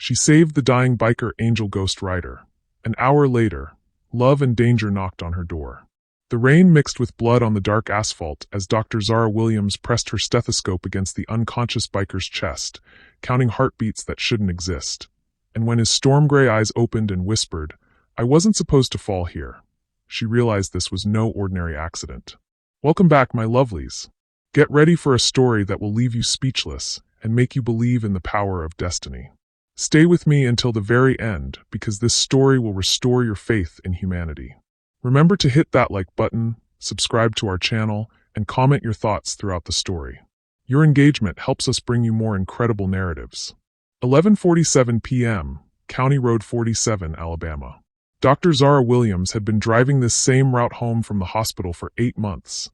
She saved the dying biker Angel Ghost Rider. An hour later, love and danger knocked on her door. The rain mixed with blood on the dark asphalt as Dr. Zara Williams pressed her stethoscope against the unconscious biker's chest, counting heartbeats that shouldn't exist. And when his storm-gray eyes opened and whispered, "I wasn't supposed to fall here," she realized this was no ordinary accident. Welcome back, my lovelies. Get ready for a story that will leave you speechless and make you believe in the power of destiny. Stay with me until the very end, because this story will restore your faith in humanity. Remember to hit that like button, subscribe to our channel, and comment your thoughts throughout the story. Your engagement helps us bring you more incredible narratives. 11:47 p.m., County Road 47, Alabama. Dr. Zara Williams had been driving this same route home from the hospital for 8 months,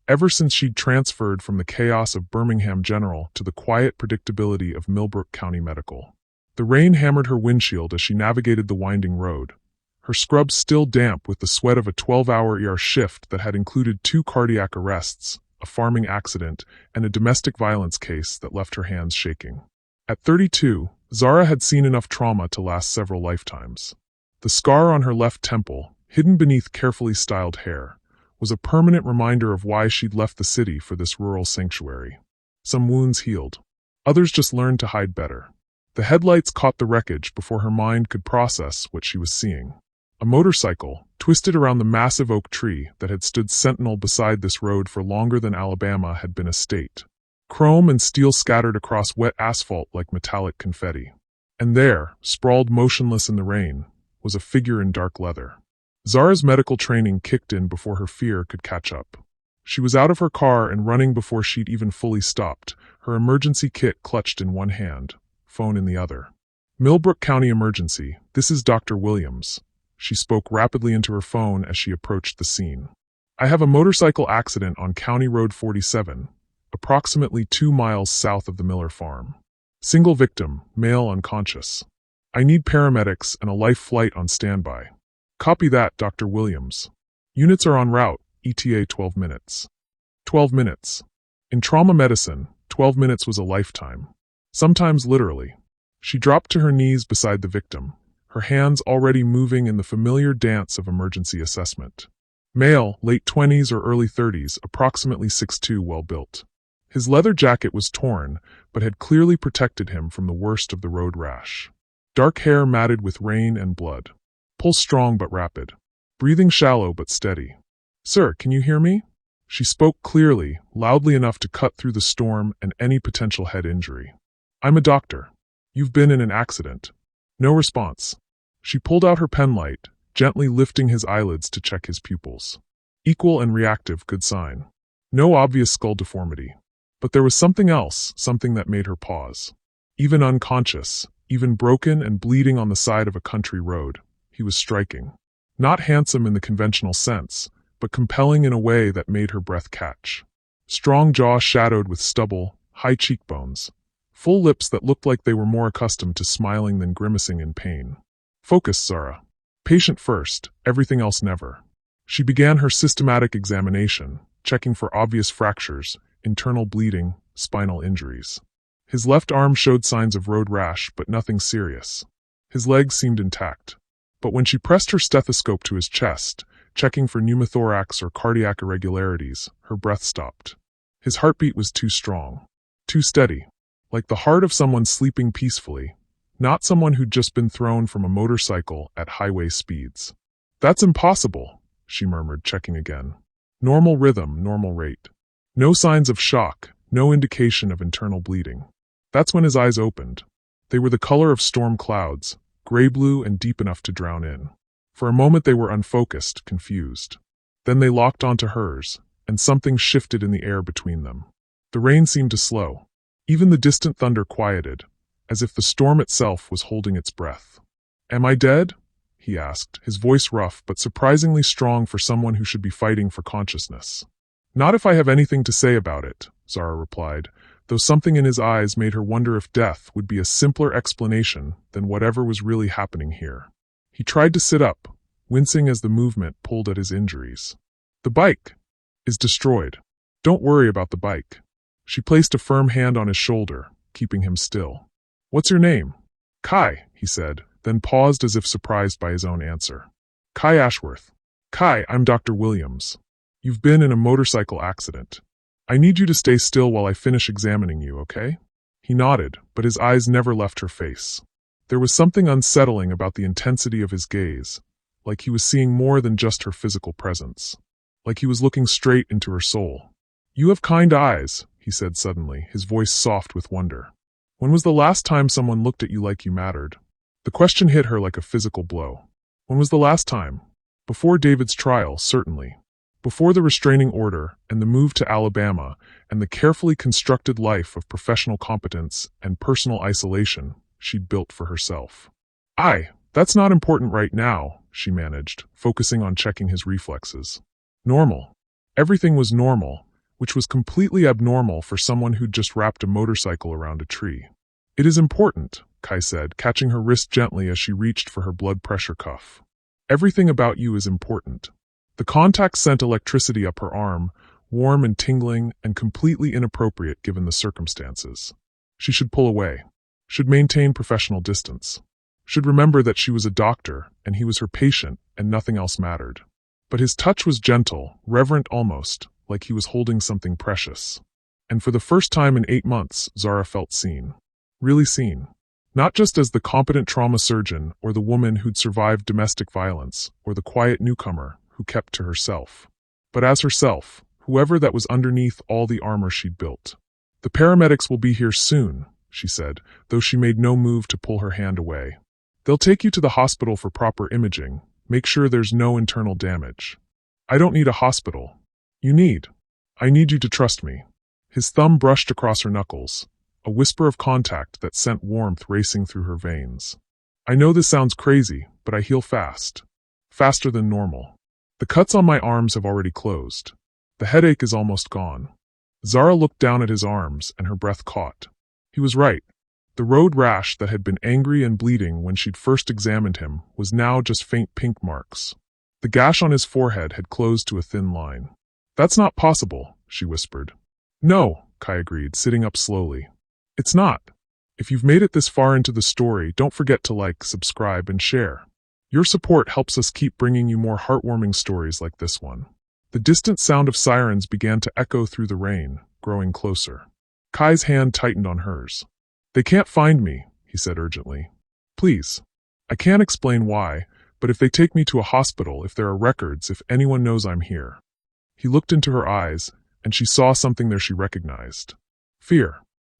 ever since she'd transferred from the chaos of Birmingham General to the quiet predictability of Millbrook County Medical. The rain hammered her windshield as she navigated the winding road, her scrubs still damp with the sweat of a 12-hour ER shift that had included 2 cardiac arrests, a farming accident, and a domestic violence case that left her hands shaking. At 32, Zara had seen enough trauma to last several lifetimes. The scar on her left temple, hidden beneath carefully styled hair, was a permanent reminder of why she'd left the city for this rural sanctuary. Some wounds healed. Others just learned to hide better. The headlights caught the wreckage before her mind could process what she was seeing. A motorcycle, twisted around the massive oak tree that had stood sentinel beside this road for longer than Alabama had been a state. Chrome and steel scattered across wet asphalt like metallic confetti. And there, sprawled motionless in the rain, was a figure in dark leather. Zara's medical training kicked in before her fear could catch up. She was out of her car and running before she'd even fully stopped, her emergency kit clutched in one hand, phone in the other. Millbrook County Emergency, this is Dr. Williams. She spoke rapidly into her phone as she approached the scene. I have a motorcycle accident on County Road 47, approximately 2 miles south of the Miller farm. Single victim, male unconscious. I need paramedics and a life flight on standby. Copy that, Dr. Williams. Units are en route, ETA 12 minutes. 12 minutes. In trauma medicine, 12 minutes was a lifetime. Sometimes literally. She dropped to her knees beside the victim, her hands already moving in the familiar dance of emergency assessment. Male, late 20s or early 30s, approximately 6'2", well-built. His leather jacket was torn, but had clearly protected him from the worst of the road rash. Dark hair matted with rain and blood. Pulse strong but rapid. Breathing shallow but steady. Sir, can you hear me? She spoke clearly, loudly enough to cut through the storm and any potential head injury. I'm a doctor. You've been in an accident. No response. She pulled out her penlight, gently lifting his eyelids to check his pupils. Equal and reactive, good sign. No obvious skull deformity. But there was something else, something that made her pause. Even unconscious, even broken and bleeding on the side of a country road, he was striking. Not handsome in the conventional sense, but compelling in a way that made her breath catch. Strong jaw shadowed with stubble, high cheekbones. Full lips that looked like they were more accustomed to smiling than grimacing in pain. Focus, Zara. Patient first, everything else never. She began her systematic examination, checking for obvious fractures, internal bleeding, spinal injuries. His left arm showed signs of road rash, but nothing serious. His legs seemed intact. But when she pressed her stethoscope to his chest, checking for pneumothorax or cardiac irregularities, her breath stopped. His heartbeat was too strong. Too steady. Like the heart of someone sleeping peacefully, not someone who'd just been thrown from a motorcycle at highway speeds. That's impossible, she murmured, checking again. Normal rhythm, normal rate. No signs of shock, no indication of internal bleeding. That's when his eyes opened. They were the color of storm clouds, gray-blue and deep enough to drown in. For a moment they were unfocused, confused. Then they locked onto hers, and something shifted in the air between them. The rain seemed to slow. Even the distant thunder quieted, as if the storm itself was holding its breath. Am I dead? He asked, his voice rough but surprisingly strong for someone who should be fighting for consciousness. Not if I have anything to say about it, Zara replied, though something in his eyes made her wonder if death would be a simpler explanation than whatever was really happening here. He tried to sit up, wincing as the movement pulled at his injuries. The bike is destroyed. Don't worry about the bike. She placed a firm hand on his shoulder, keeping him still. What's your name? Kai, he said, then paused as if surprised by his own answer. Kai Ashworth. Kai, I'm Dr. Williams. You've been in a motorcycle accident. I need you to stay still while I finish examining you, okay? He nodded, but his eyes never left her face. There was something unsettling about the intensity of his gaze, like he was seeing more than just her physical presence. Like he was looking straight into her soul. You have kind eyes, he said suddenly, his voice soft with wonder. When was the last time someone looked at you like you mattered? The question hit her like a physical blow. When was the last time? Before David's trial, certainly. Before the restraining order and the move to Alabama and the carefully constructed life of professional competence and personal isolation she'd built for herself. That's not important right now, she managed, focusing on checking his reflexes. Normal. Everything was normal, which was completely abnormal for someone who'd just wrapped a motorcycle around a tree. It is important, Kai said, catching her wrist gently as she reached for her blood pressure cuff. Everything about you is important. The contact sent electricity up her arm, warm and tingling and completely inappropriate given the circumstances. She should pull away. Should maintain professional distance. Should remember that she was a doctor and he was her patient and nothing else mattered. But his touch was gentle, reverent almost, like he was holding something precious. And for the first time in 8 months, Zara felt seen. Really seen. Not just as the competent trauma surgeon or the woman who'd survived domestic violence or the quiet newcomer who kept to herself, but as herself, whoever that was underneath all the armor she'd built. The paramedics will be here soon, she said, though she made no move to pull her hand away. They'll take you to the hospital for proper imaging, make sure there's no internal damage. I don't need a hospital. I need you to trust me. His thumb brushed across her knuckles, a whisper of contact that sent warmth racing through her veins. I know this sounds crazy, but I heal fast. Faster than normal. The cuts on my arms have already closed. The headache is almost gone. Zara looked down at his arms and her breath caught. He was right. The road rash that had been angry and bleeding when she'd first examined him was now just faint pink marks. The gash on his forehead had closed to a thin line. That's not possible, she whispered. No, Kai agreed, sitting up slowly. It's not. If you've made it this far into the story, don't forget to like, subscribe, and share. Your support helps us keep bringing you more heartwarming stories like this one. The distant sound of sirens began to echo through the rain, growing closer. Kai's hand tightened on hers. They can't find me, he said urgently. Please. I can't explain why, but if they take me to a hospital, if there are records, if anyone knows I'm here. He looked into her eyes, and she saw something there she recognized. Fear.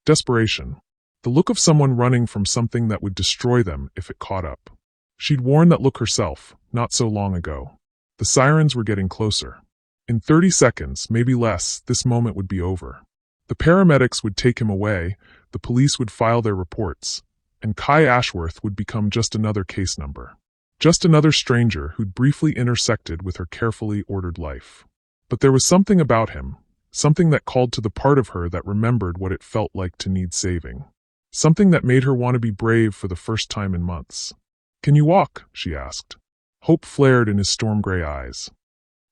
Desperation. The look of someone running from something that would destroy them if it caught up. She'd worn that look herself, not so long ago. The sirens were getting closer. In 30 seconds, maybe less, this moment would be over. The paramedics would take him away, the police would file their reports, and Kai Ashworth would become just another case number. Just another stranger who'd briefly intersected with her carefully ordered life. But there was something about him, something that called to the part of her that remembered what it felt like to need saving. Something that made her want to be brave for the first time in months. Can you walk? She asked. Hope flared in his storm-gray eyes.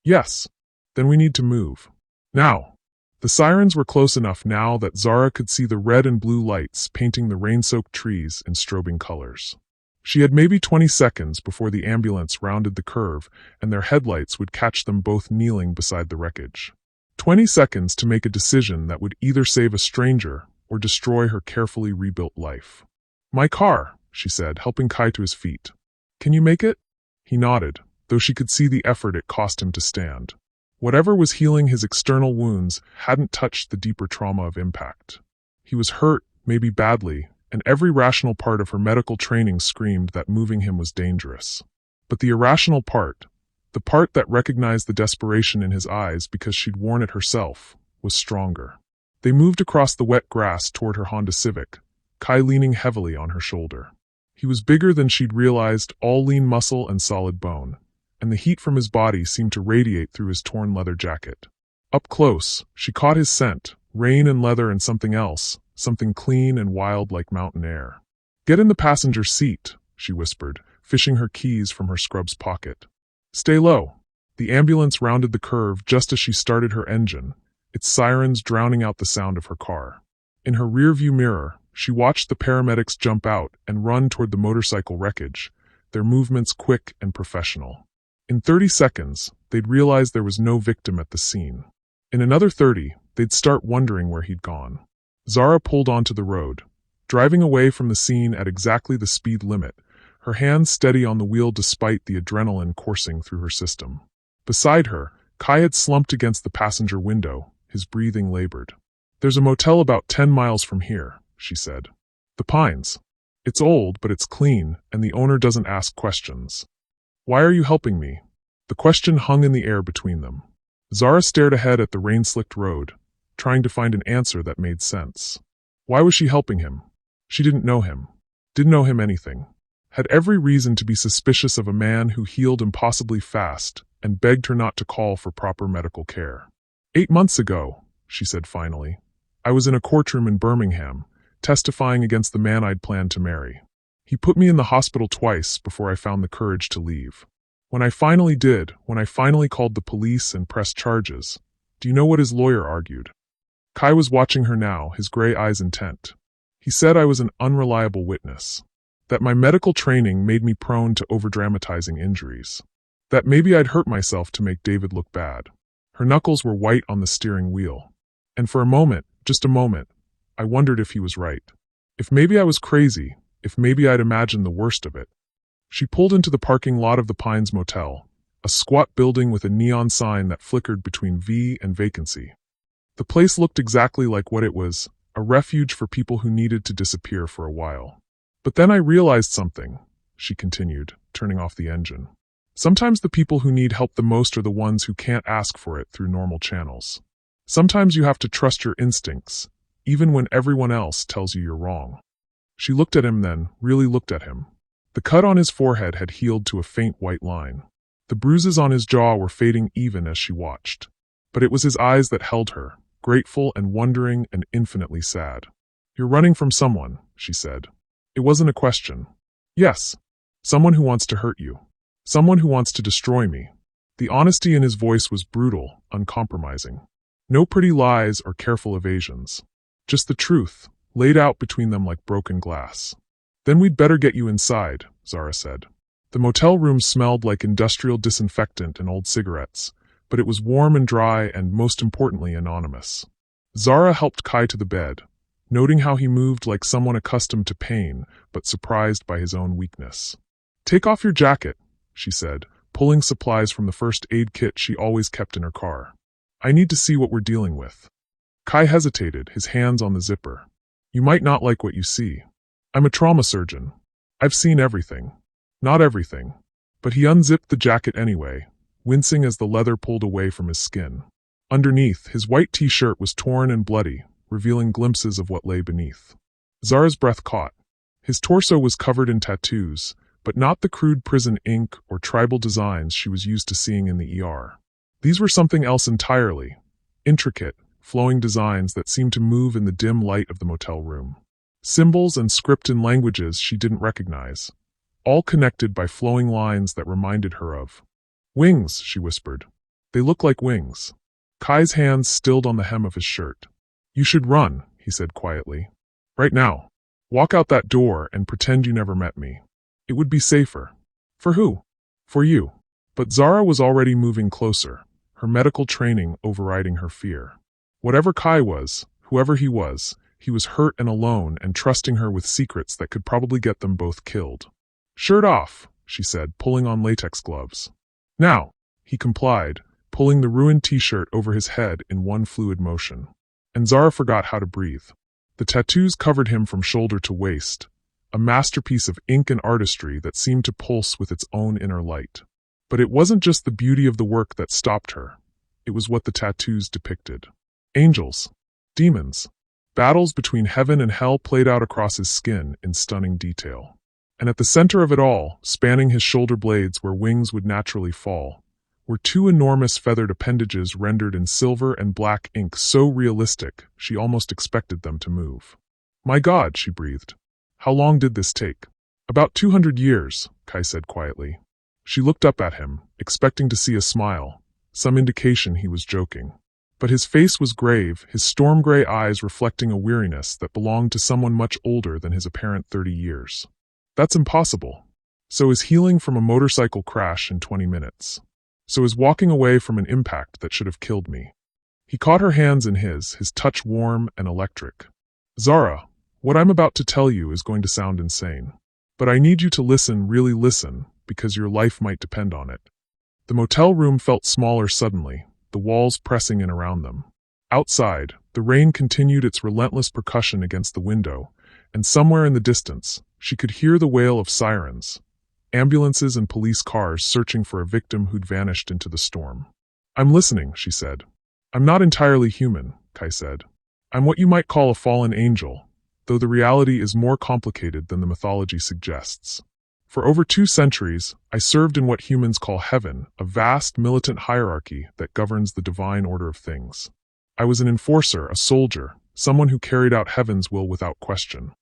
Yes. Then we need to move. Now. The sirens were close enough now that Zara could see the red and blue lights painting the rain-soaked trees in strobing colors. She had maybe 20 seconds before the ambulance rounded the curve and their headlights would catch them both kneeling beside the wreckage. 20 seconds to make a decision that would either save a stranger or destroy her carefully rebuilt life. My car, she said, helping Kai to his feet. Can you make it? He nodded, though she could see the effort it cost him to stand. Whatever was healing his external wounds hadn't touched the deeper trauma of impact. He was hurt, maybe badly, and every rational part of her medical training screamed that moving him was dangerous. But the irrational part, the part that recognized the desperation in his eyes because she'd worn it herself, was stronger. They moved across the wet grass toward her Honda Civic, Kai leaning heavily on her shoulder. He was bigger than she'd realized, all lean muscle and solid bone, and the heat from his body seemed to radiate through his torn leather jacket. Up close, she caught his scent, rain and leather and something else, something clean and wild like mountain air. Get in the passenger seat, she whispered, fishing her keys from her scrub's pocket. Stay low. The ambulance rounded the curve just as she started her engine, its sirens drowning out the sound of her car. In her rearview mirror, She watched the paramedics jump out and run toward the motorcycle wreckage, their movements quick and professional. In 30 seconds, they'd realize there was no victim at the scene. In another 30, they'd start wondering where he'd gone. Zara pulled onto the road, driving away from the scene at exactly the speed limit, her hands steady on the wheel despite the adrenaline coursing through her system. Beside her, Kai had slumped against the passenger window, his breathing labored. "There's a motel about 10 miles from here," she said. "The Pines. It's old, but it's clean, and the owner doesn't ask questions." "Why are you helping me?" The question hung in the air between them. Zara stared ahead at the rain-slicked road, trying to find an answer that made sense. Why was she helping him? She didn't know him. Didn't know him anything. Had every reason to be suspicious of a man who healed impossibly fast and begged her not to call for proper medical care. 8 months ago, she said finally, I was in a courtroom in Birmingham, testifying against the man I'd planned to marry. He put me in the hospital twice before I found the courage to leave. When I finally did, when I finally called the police and pressed charges, do you know what his lawyer argued? Kai was watching her now, his gray eyes intent. He said I was an unreliable witness, that my medical training made me prone to overdramatizing injuries, that maybe I'd hurt myself to make David look bad. Her knuckles were white on the steering wheel. And for a moment, just a moment, I wondered if he was right. If maybe I was crazy, if maybe I'd imagined the worst of it. She pulled into the parking lot of the Pines Motel, a squat building with a neon sign that flickered between V and vacancy. The place looked exactly like what it was, a refuge for people who needed to disappear for a while. But then I realized something, she continued, turning off the engine. Sometimes the people who need help the most are the ones who can't ask for it through normal channels. Sometimes you have to trust your instincts, even when everyone else tells you you're wrong. She looked at him then, really looked at him. The cut on his forehead had healed to a faint white line. The bruises on his jaw were fading even as she watched. But it was his eyes that held her, grateful and wondering and infinitely sad. You're running from someone, she said. It wasn't a question. Yes. Someone who wants to hurt you. Someone who wants to destroy me. The honesty in his voice was brutal, uncompromising. No pretty lies or careful evasions. Just the truth, laid out between them like broken glass. Then we'd better get you inside, Zara said. The motel room smelled like industrial disinfectant and old cigarettes, but it was warm and dry and, most importantly, anonymous. Zara helped Kai to the bed, noting how he moved like someone accustomed to pain, but surprised by his own weakness. Take off your jacket, she said, pulling supplies from the first aid kit she always kept in her car. I need to see what we're dealing with. Kai hesitated, his hands on the zipper. You might not like what you see. I'm a trauma surgeon. I've seen everything. Not everything. But he unzipped the jacket anyway, wincing as the leather pulled away from his skin. Underneath, his white t-shirt was torn and bloody, revealing glimpses of what lay beneath. Zara's breath caught. His torso was covered in tattoos, but not the crude prison ink or tribal designs she was used to seeing in the ER. These were something else entirely, intricate, flowing designs that seemed to move in the dim light of the motel room. Symbols and script in languages she didn't recognize, all connected by flowing lines that reminded her of. Wings, she whispered. They look like wings. Kai's hands stilled on the hem of his shirt. You should run, he said quietly. Right now. Walk out that door and pretend you never met me. It would be safer. For who? For you. But Zara was already moving closer, her medical training overriding her fear. Whatever Kai was, whoever he was hurt and alone and trusting her with secrets that could probably get them both killed. Shirt off, she said, pulling on latex gloves. Now, he complied, pulling the ruined t-shirt over his head in one fluid motion. And Zara forgot how to breathe. The tattoos covered him from shoulder to waist, a masterpiece of ink and artistry that seemed to pulse with its own inner light. But it wasn't just the beauty of the work that stopped her. It was what the tattoos depicted. Angels. Demons. Battles between heaven and hell played out across his skin in stunning detail. And at the center of it all, spanning his shoulder blades where wings would naturally fall, were two enormous feathered appendages rendered in silver and black ink so realistic she almost expected them to move. My God, she breathed. How long did this take? About 200 years, Kai said quietly. She looked up at him, expecting to see a smile, some indication he was joking. But his face was grave, his storm-gray eyes reflecting a weariness that belonged to someone much older than his apparent 30 years. That's impossible. So is healing from a motorcycle crash in 20 minutes. So is walking away from an impact that should have killed me. He caught her hands in his touch warm and electric. Zara, what I'm about to tell you is going to sound insane. But I need you to listen, really listen, because your life might depend on it. The motel room felt smaller suddenly, the walls pressing in around them. Outside, the rain continued its relentless percussion against the window, and somewhere in the distance, she could hear the wail of sirens, ambulances and police cars searching for a victim who'd vanished into the storm. I'm listening, she said. I'm not entirely human, Kai said. I'm what you might call a fallen angel, though the reality is more complicated than the mythology suggests. For over 2 centuries, I served in what humans call heaven, a vast militant hierarchy that governs the divine order of things. I was an enforcer, a soldier, someone who carried out heaven's will without question.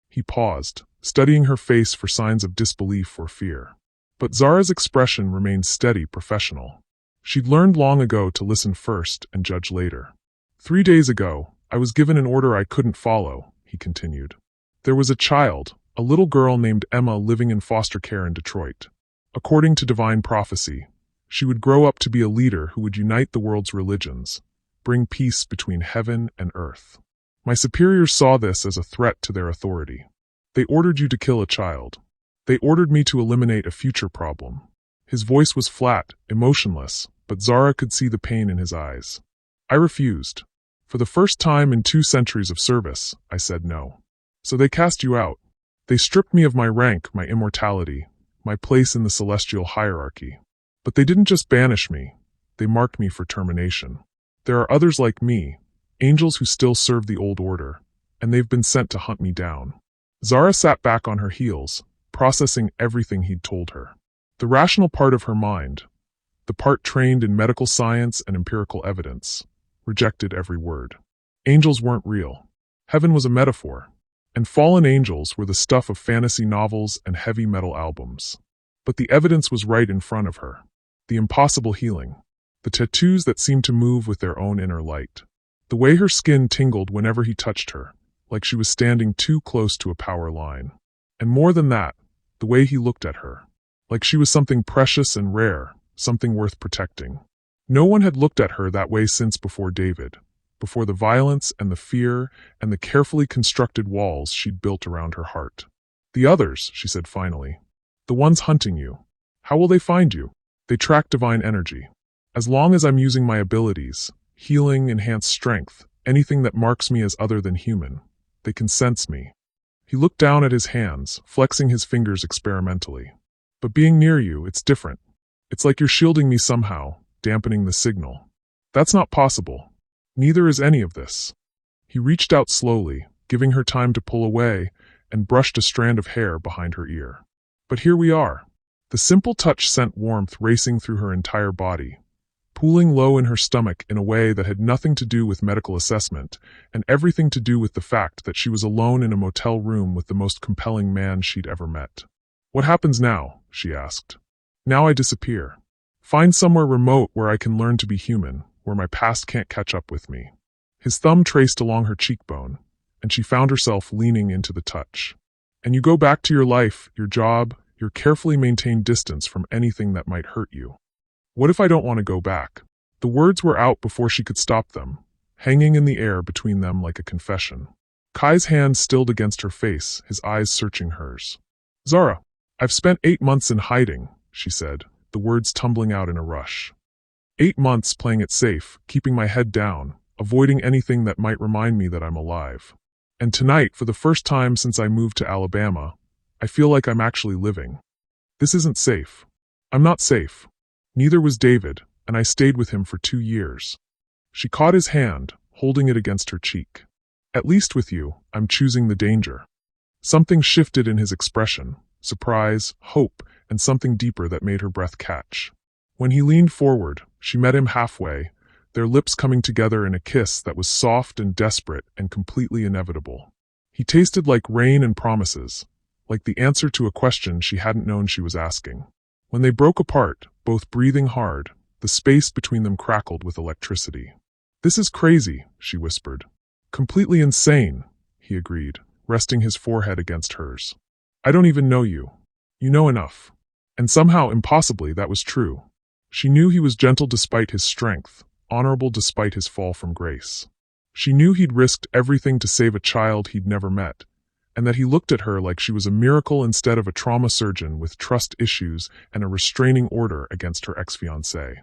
He paused, studying her face for signs of disbelief or fear. But Zara's expression remained steady, professional. She'd learned long ago to listen first and judge later. 3 days ago, I was given an order I couldn't follow, he continued. There was a child, a little girl named Emma living in foster care in Detroit. According to divine prophecy, she would grow up to be a leader who would unite the world's religions, bring peace between heaven and earth. My superiors saw this as a threat to their authority. They ordered you to kill a child. They ordered me to eliminate a future problem. His voice was flat, emotionless, but Zara could see the pain in his eyes. I refused. For the first time in 2 centuries of service, I said no. So they cast you out. They stripped me of my rank, my immortality, my place in the celestial hierarchy. But they didn't just banish me, they marked me for termination. There are others like me, angels who still serve the old order, and they've been sent to hunt me down. Zara sat back on her heels, processing everything he'd told her. The rational part of her mind, the part trained in medical science and empirical evidence, rejected every word. Angels weren't real. Heaven was a metaphor. And fallen angels were the stuff of fantasy novels and heavy metal albums. But the evidence was right in front of her. The impossible healing. The tattoos that seemed to move with their own inner light. The way her skin tingled whenever he touched her, like she was standing too close to a power line. And more than that, the way he looked at her, like she was something precious and rare, something worth protecting. No one had looked at her that way since before David. Before the violence and the fear and the carefully constructed walls she'd built around her heart. The others, she said finally. The ones hunting you. How will they find you? They track divine energy. As long as I'm using my abilities, healing, enhanced strength, anything that marks me as other than human, they can sense me. He looked down at his hands, flexing his fingers experimentally. But being near you, it's different. It's like you're shielding me somehow, dampening the signal. That's not possible. Neither is any of this. He reached out slowly, giving her time to pull away, and brushed a strand of hair behind her ear. But here we are. The simple touch sent warmth racing through her entire body, pooling low in her stomach in a way that had nothing to do with medical assessment, and everything to do with the fact that she was alone in a motel room with the most compelling man she'd ever met. What happens now? She asked. Now I disappear. Find somewhere remote where I can learn to be human, where my past can't catch up with me. His thumb traced along her cheekbone, and she found herself leaning into the touch. And you go back to your life, your job, your carefully maintained distance from anything that might hurt you. What if I don't want to go back? The words were out before she could stop them, hanging in the air between them like a confession. Kai's hand stilled against her face, his eyes searching hers. Zara, I've spent 8 months in hiding, she said, the words tumbling out in a rush. 8 months playing it safe, keeping my head down, avoiding anything that might remind me that I'm alive. And tonight, for the first time since I moved to Alabama, I feel like I'm actually living. This isn't safe. I'm not safe. Neither was David, and I stayed with him for 2 years. She caught his hand, holding it against her cheek. At least with you, I'm choosing the danger. Something shifted in his expression, surprise, hope, and something deeper that made her breath catch. When he leaned forward, she met him halfway, their lips coming together in a kiss that was soft and desperate and completely inevitable. He tasted like rain and promises, like the answer to a question she hadn't known she was asking. When they broke apart, both breathing hard, the space between them crackled with electricity. "This is crazy," she whispered. "Completely insane," he agreed, resting his forehead against hers. "I don't even know you. You know enough." And somehow, impossibly, that was true. She knew he was gentle despite his strength, honorable despite his fall from grace. She knew he'd risked everything to save a child he'd never met, and that he looked at her like she was a miracle instead of a trauma surgeon with trust issues and a restraining order against her ex-fiancé.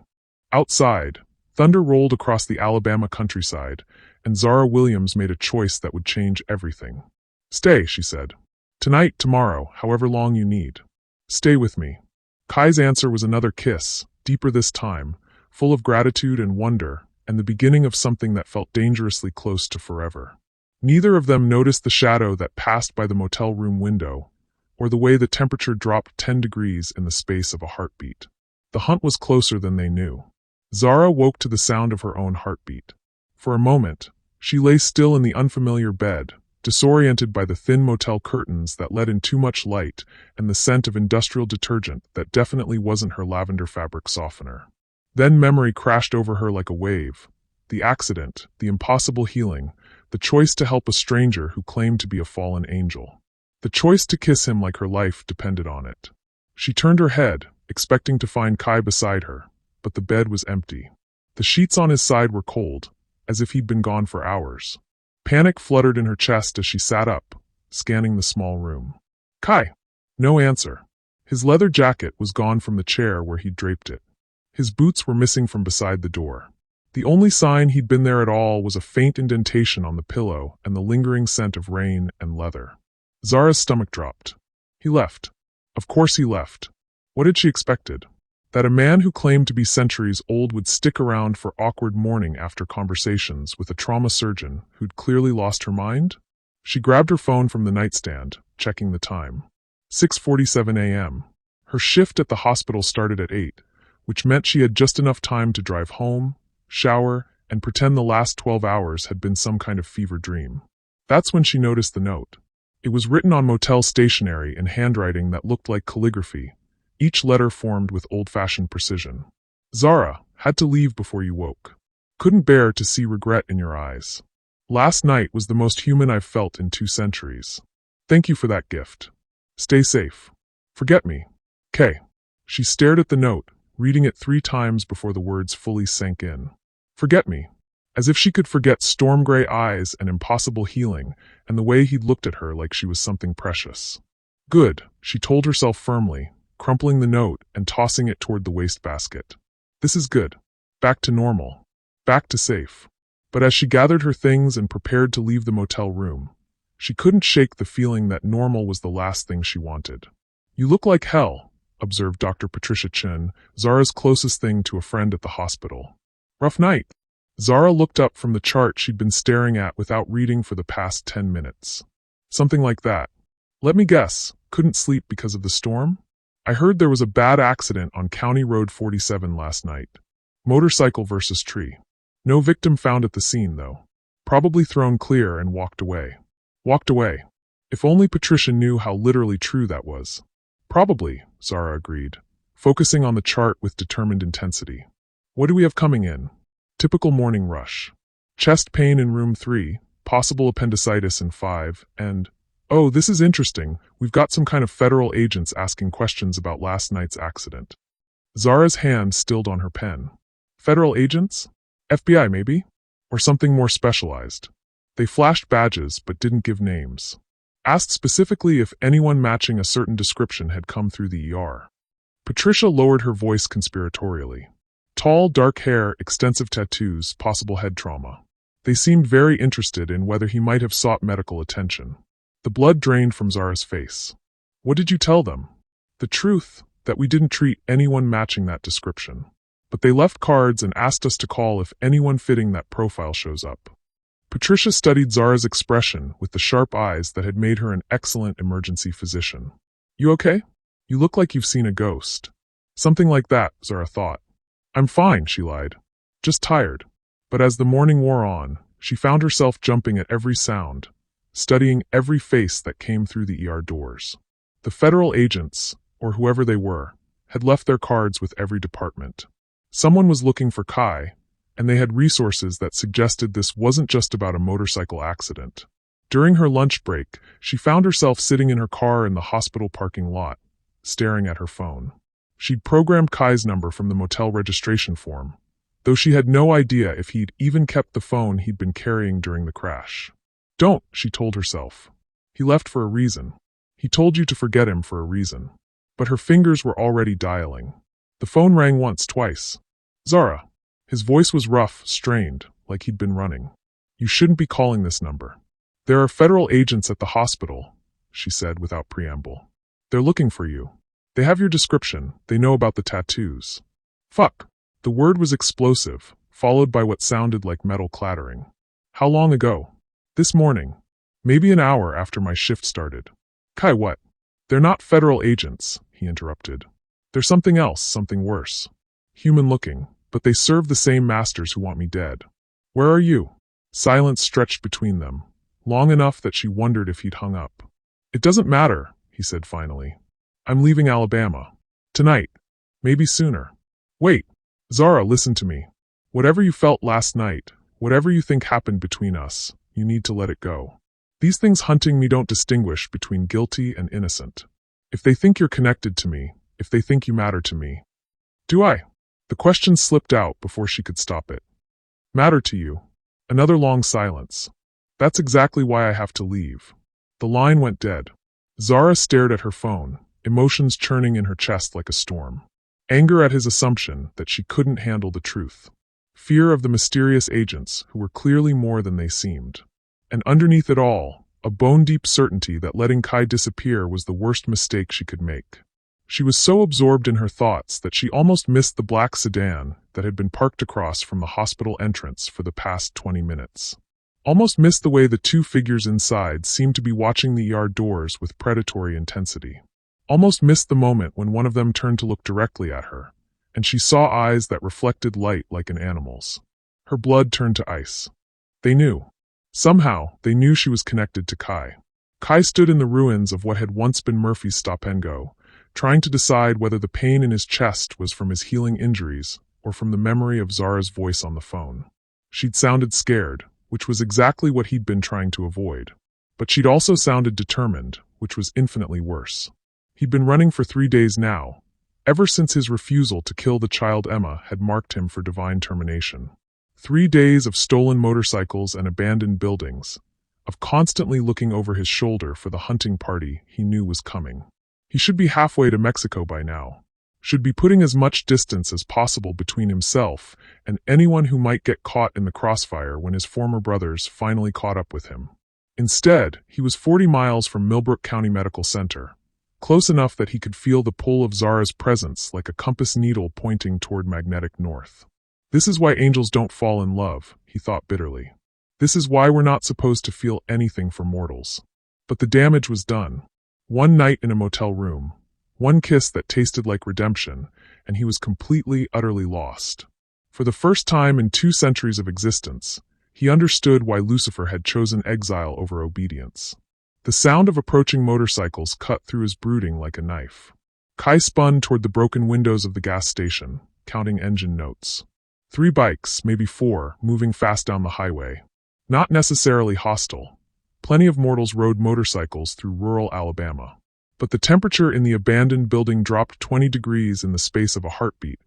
Outside, thunder rolled across the Alabama countryside, and Zara Williams made a choice that would change everything. "Stay," she said. "Tonight, tomorrow, however long you need. Stay with me." Kai's answer was another kiss, deeper this time, full of gratitude and wonder, and the beginning of something that felt dangerously close to forever. Neither of them noticed the shadow that passed by the motel room window, or the way the temperature dropped 10 degrees in the space of a heartbeat. The hunt was closer than they knew. Zara woke to the sound of her own heartbeat. For a moment, she lay still in the unfamiliar bed, disoriented by the thin motel curtains that let in too much light and the scent of industrial detergent that definitely wasn't her lavender fabric softener. Then memory crashed over her like a wave. The accident, the impossible healing, the choice to help a stranger who claimed to be a fallen angel. The choice to kiss him like her life depended on it. She turned her head, expecting to find Kai beside her, but the bed was empty. The sheets on his side were cold, as if he'd been gone for hours. Panic fluttered in her chest as she sat up, scanning the small room. "Kai!" No answer. His leather jacket was gone from the chair where he'd draped it. His boots were missing from beside the door. The only sign he'd been there at all was a faint indentation on the pillow and the lingering scent of rain and leather. Zara's stomach dropped. He left. Of course he left. What had she expected? That a man who claimed to be centuries old would stick around for awkward morning after conversations with a trauma surgeon who'd clearly lost her mind? She grabbed her phone from the nightstand, checking the time. 6:47 a.m. Her shift at the hospital started at 8, which meant she had just enough time to drive home, shower, and pretend the last 12 hours had been some kind of fever dream. That's when she noticed the note. It was written on motel stationery in handwriting that looked like calligraphy, each letter formed with old-fashioned precision. "Zara, had to leave before you woke. Couldn't bear to see regret in your eyes. Last night was the most human I've felt in 2 centuries. Thank you for that gift. Stay safe. Forget me. K." She stared at the note, reading it 3 times before the words fully sank in. Forget me. As if she could forget storm gray eyes and impossible healing, and the way he'd looked at her like she was something precious. Good, she told herself firmly, crumpling the note and tossing it toward the wastebasket. This is good. Back to normal. Back to safe. But as she gathered her things and prepared to leave the motel room, she couldn't shake the feeling that normal was the last thing she wanted. "You look like hell," observed Dr. Patricia Chen, Zara's closest thing to a friend at the hospital. "Rough night." Zara looked up from the chart she'd been staring at without reading for the past 10 minutes. "Something like that. Let me guess, couldn't sleep because of the storm? I heard there was a bad accident on County Road 47 last night. Motorcycle versus tree. No victim found at the scene, though. Probably thrown clear and walked away." Walked away. If only Patricia knew how literally true that was. "Probably," Zara agreed, focusing on the chart with determined intensity. "What do we have coming in?" Typical morning rush. Chest pain in room 3, possible appendicitis in 5, and, oh, this is interesting, we've got some kind of federal agents asking questions about last night's accident. Zara's hand stilled on her pen. Federal agents? FBI, maybe? Or something more specialized. They flashed badges but didn't give names. Asked specifically if anyone matching a certain description had come through the ER. Patricia lowered her voice conspiratorially. Tall, dark hair, extensive tattoos, possible head trauma. They seemed very interested in whether he might have sought medical attention. The blood drained from Zara's face. "What did you tell them?" "The truth, that we didn't treat anyone matching that description. But they left cards and asked us to call if anyone fitting that profile shows up." Patricia studied Zara's expression with the sharp eyes that had made her an excellent emergency physician. "You okay? You look like you've seen a ghost." "Something like that," Zara thought. "I'm fine," she lied. "Just tired." But as the morning wore on, she found herself jumping at every sound, studying every face that came through the ER doors. The federal agents, or whoever they were, had left their cards with every department. Someone was looking for Kai, and they had resources that suggested this wasn't just about a motorcycle accident. During her lunch break, she found herself sitting in her car in the hospital parking lot, staring at her phone. She'd programmed Kai's number from the motel registration form, though she had no idea if he'd even kept the phone he'd been carrying during the crash. Don't, she told herself. He left for a reason. He told you to forget him for a reason. But her fingers were already dialing. The phone rang once, twice. Zara. His voice was rough, strained, like he'd been running. You shouldn't be calling this number. There are federal agents at the hospital, she said without preamble. They're looking for you. They have your description. They know about the tattoos. Fuck. The word was explosive, followed by what sounded like metal clattering. How long ago? This morning. Maybe an hour after my shift started. Kai, what? They're not federal agents, he interrupted. They're something else, something worse. Human-looking, but they serve the same masters who want me dead. Where are you? Silence stretched between them, long enough that she wondered if he'd hung up. It doesn't matter, he said finally. I'm leaving Alabama. Tonight. Maybe sooner. Wait. Zara, listen to me. Whatever you felt last night, whatever you think happened between us, you need to let it go. These things hunting me don't distinguish between guilty and innocent. If they think you're connected to me, if they think you matter to me. Do I? The question slipped out before she could stop it. Matter to you. Another long silence. That's exactly why I have to leave. The line went dead. Zara stared at her phone, emotions churning in her chest like a storm. Anger at his assumption that she couldn't handle the truth. Fear of the mysterious agents who were clearly more than they seemed. And underneath it all, a bone-deep certainty that letting Kai disappear was the worst mistake she could make. She was so absorbed in her thoughts that she almost missed the black sedan that had been parked across from the hospital entrance for the past 20 minutes. Almost missed the way the two figures inside seemed to be watching the yard doors with predatory intensity. Almost missed the moment when one of them turned to look directly at her, and she saw eyes that reflected light like an animal's. Her blood turned to ice. They knew. Somehow, they knew she was connected to Kai. Kai stood in the ruins of what had once been Murphy's stop-and-go, trying to decide whether the pain in his chest was from his healing injuries or from the memory of Zara's voice on the phone. She'd sounded scared, which was exactly what he'd been trying to avoid. But she'd also sounded determined, which was infinitely worse. He'd been running for 3 days now, ever since his refusal to kill the child Emma had marked him for divine termination. 3 days of stolen motorcycles and abandoned buildings, of constantly looking over his shoulder for the hunting party he knew was coming. He should be halfway to Mexico by now. Should be putting as much distance as possible between himself and anyone who might get caught in the crossfire when his former brothers finally caught up with him. Instead, he was 40 miles from Millbrook County Medical Center, close enough that he could feel the pull of Zara's presence like a compass needle pointing toward magnetic north. This is why angels don't fall in love, he thought bitterly. This is why we're not supposed to feel anything for mortals. But the damage was done. One night in a motel room, one kiss that tasted like redemption, and he was completely, utterly lost. For the first time in 2 centuries of existence, he understood why Lucifer had chosen exile over obedience. The sound of approaching motorcycles cut through his brooding like a knife. Kai spun toward the broken windows of the gas station, counting engine notes. 3 bikes, maybe 4, moving fast down the highway. Not necessarily hostile. Plenty of mortals rode motorcycles through rural Alabama. But the temperature in the abandoned building dropped 20 degrees in the space of a heartbeat,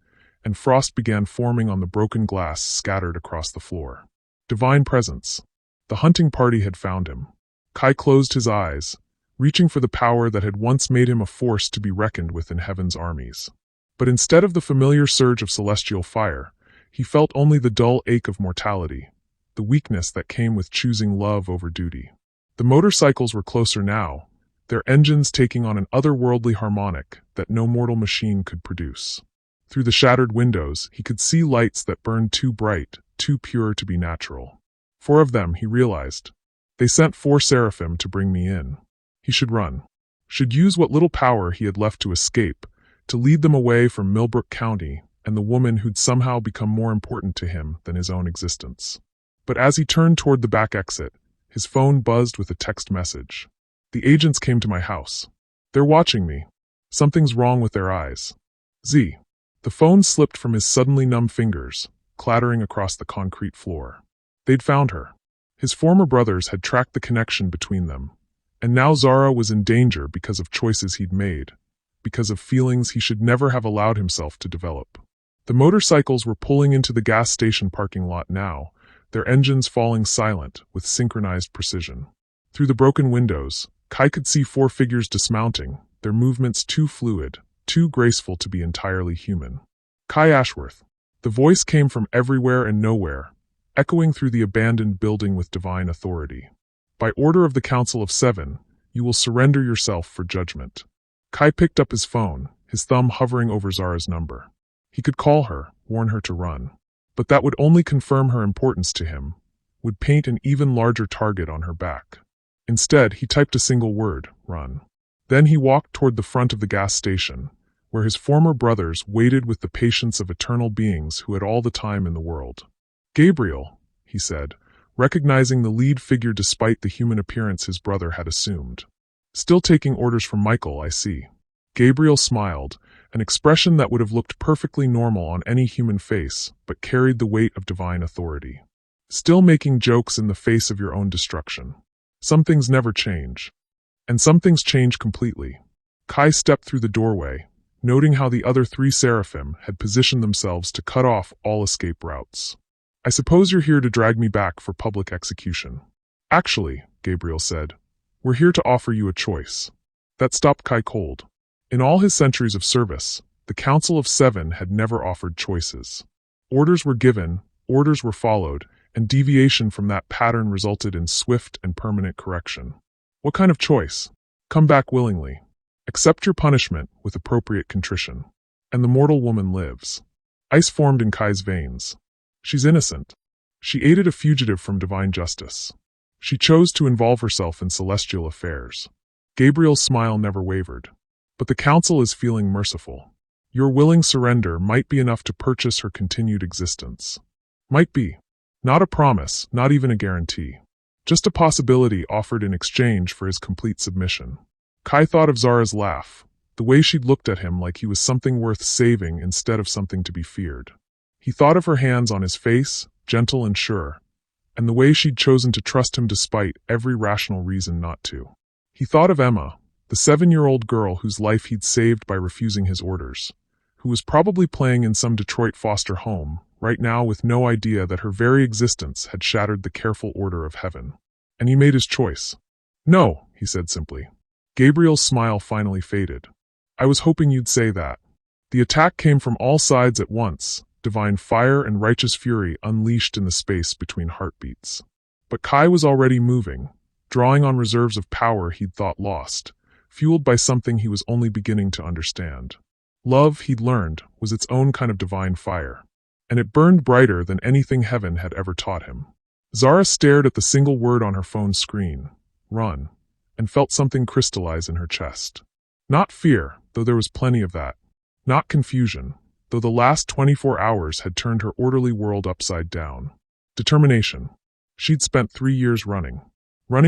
and frost began forming on the broken glass scattered across the floor. Divine presence. The hunting party had found him. Kai closed his eyes, reaching for the power that had once made him a force to be reckoned with in heaven's armies. But instead of the familiar surge of celestial fire, he felt only the dull ache of mortality, the weakness that came with choosing love over duty. The motorcycles were closer now, their engines taking on an otherworldly harmonic that no mortal machine could produce. Through the shattered windows, he could see lights that burned too bright, too pure to be natural. 4 of them, he realized. They sent 4 seraphim to bring me in. He should run. Should use what little power he had left to escape, to lead them away from Millbrook County and the woman who'd somehow become more important to him than his own existence. But as he turned toward the back exit, his phone buzzed with a text message. The agents came to my house. They're watching me. Something's wrong with their eyes. Z. The phone slipped from his suddenly numb fingers, clattering across the concrete floor. They'd found her. His former brothers had tracked the connection between them, and now Zara was in danger because of choices he'd made, because of feelings he should never have allowed himself to develop. The motorcycles were pulling into the gas station parking lot now, their engines falling silent with synchronized precision. Through the broken windows, Kai could see 4 figures dismounting, their movements too fluid, too graceful to be entirely human. Kai Ashworth. The voice came from everywhere and nowhere, echoing through the abandoned building with divine authority. By order of the Council of 7, you will surrender yourself for judgment. Kai picked up his phone, his thumb hovering over Zara's number. He could call her, warn her to run. But that would only confirm her importance to him, would paint an even larger target on her back. Instead, he typed a single word, run. Then he walked toward the front of the gas station, where his former brothers waited with the patience of eternal beings who had all the time in the world. Gabriel, he said, recognizing the lead figure despite the human appearance his brother had assumed. Still taking orders from Michael, I see. Gabriel smiled, an expression that would have looked perfectly normal on any human face, but carried the weight of divine authority. Still making jokes in the face of your own destruction. Some things never change. And some things change completely. Kai stepped through the doorway, noting how the other 3 seraphim had positioned themselves to cut off all escape routes. I suppose you're here to drag me back for public execution. Actually, Gabriel said, we're here to offer you a choice. That stopped Kai cold. In all his centuries of service, the Council of 7 had never offered choices. Orders were given, orders were followed, and deviation from that pattern resulted in swift and permanent correction. What kind of choice? Come back willingly. Accept your punishment with appropriate contrition. And the mortal woman lives. Ice formed in Kai's veins. She's innocent. She aided a fugitive from divine justice. She chose to involve herself in celestial affairs. Gabriel's smile never wavered. But the council is feeling merciful. Your willing surrender might be enough to purchase her continued existence. Might be. Not a promise, not even a guarantee. Just a possibility offered in exchange for his complete submission. Kai thought of Zara's laugh, the way she'd looked at him like he was something worth saving instead of something to be feared. He thought of her hands on his face, gentle and sure, and the way she'd chosen to trust him despite every rational reason not to. He thought of Emma, the 7-year-old girl whose life he'd saved by refusing his orders, who was probably playing in some Detroit foster home, right now with no idea that her very existence had shattered the careful order of heaven. And he made his choice. No, he said simply. Gabriel's smile finally faded. I was hoping you'd say that. The attack came from all sides at once, divine fire and righteous fury unleashed in the space between heartbeats. But Kai was already moving, drawing on reserves of power he'd thought lost, fueled by something he was only beginning to understand. Love, he'd learned, was its own kind of divine fire, and it burned brighter than anything heaven had ever taught him. Zara stared at the single word on her phone's screen, run, and felt something crystallize in her chest. Not fear, though there was plenty of that. Not confusion, though the last 24 hours had turned her orderly world upside down. Determination. She'd spent 3 years running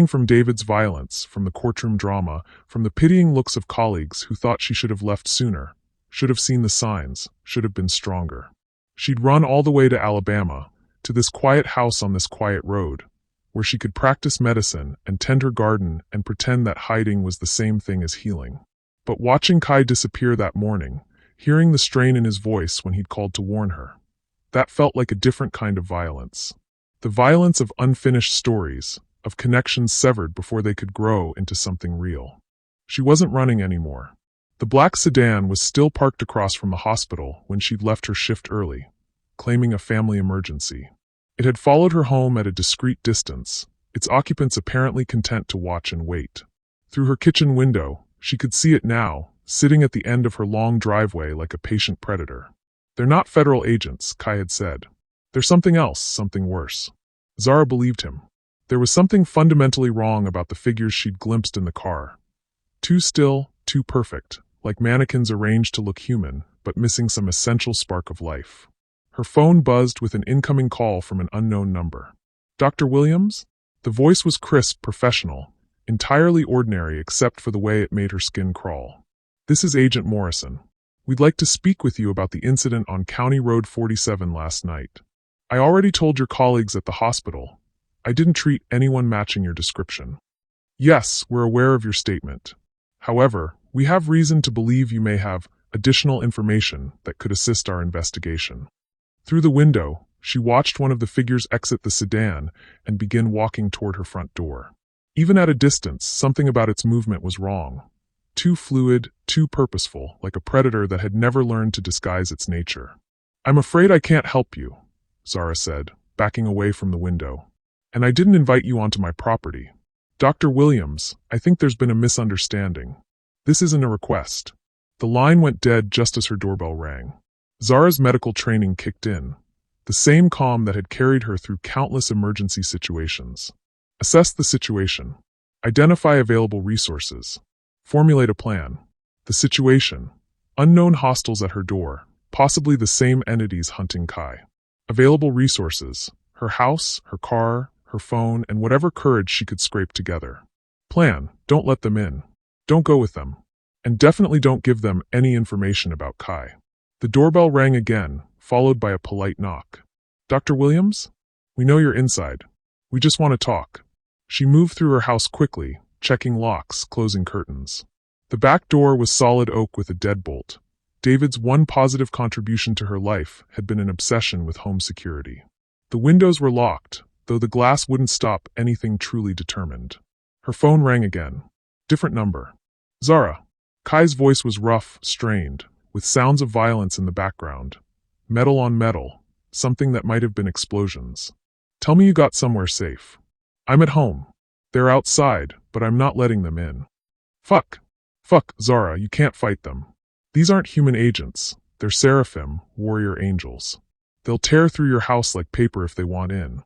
from David's violence, from the courtroom drama, from the pitying looks of colleagues who thought she should have left sooner, should have seen the signs, should have been stronger. She'd run all the way to Alabama, to this quiet house on this quiet road, where she could practice medicine and tend her garden and pretend that hiding was the same thing as healing. But watching Kai disappear that morning, hearing the strain in his voice when he'd called to warn her, that felt like a different kind of violence. The violence of unfinished stories, of connections severed before they could grow into something real. She wasn't running anymore. The black sedan was still parked across from the hospital when she'd left her shift early, claiming a family emergency. It had followed her home at a discreet distance, its occupants apparently content to watch and wait. Through her kitchen window, she could see it now, sitting at the end of her long driveway like a patient predator. They're not federal agents, Kai had said. They're something else, something worse. Zara believed him. There was something fundamentally wrong about the figures she'd glimpsed in the car. Too still, too perfect, like mannequins arranged to look human, but missing some essential spark of life. Her phone buzzed with an incoming call from an unknown number. Dr. Williams? The voice was crisp, professional, entirely ordinary except for the way it made her skin crawl. This is Agent Morrison. We'd like to speak with you about the incident on County Road 47 last night. I already told your colleagues at the hospital. I didn't treat anyone matching your description. Yes, we're aware of your statement. However, we have reason to believe you may have additional information that could assist our investigation. Through the window, she watched one of the figures exit the sedan and begin walking toward her front door. Even at a distance, something about its movement was wrong. Too fluid, too purposeful, like a predator that had never learned to disguise its nature. I'm afraid I can't help you, Zara said, backing away from the window. And I didn't invite you onto my property. Dr. Williams, I think there's been a misunderstanding. This isn't a request. The line went dead just as her doorbell rang. Zara's medical training kicked in, the same calm that had carried her through countless emergency situations. Assess the situation. Identify available resources. Formulate a plan. The situation. Unknown hostiles at her door, possibly the same entities hunting Kai. Available resources. Her house, her car, her phone, and whatever courage she could scrape together. Plan. Don't let them in. Don't go with them. And definitely don't give them any information about Kai. The doorbell rang again, followed by a polite knock. Dr. Williams? We know you're inside. We just want to talk. She moved through her house quickly, checking locks, closing curtains. The back door was solid oak with a deadbolt. David's one positive contribution to her life had been an obsession with home security. The windows were locked, though the glass wouldn't stop anything truly determined. Her phone rang again. Different number. Zara. Kai's voice was rough, strained, with sounds of violence in the background. Metal on metal, something that might have been explosions. Tell me you got somewhere safe. I'm at home. They're outside, but I'm not letting them in. Fuck, Zara, you can't fight them. These aren't human agents. They're seraphim, warrior angels. They'll tear through your house like paper if they want in.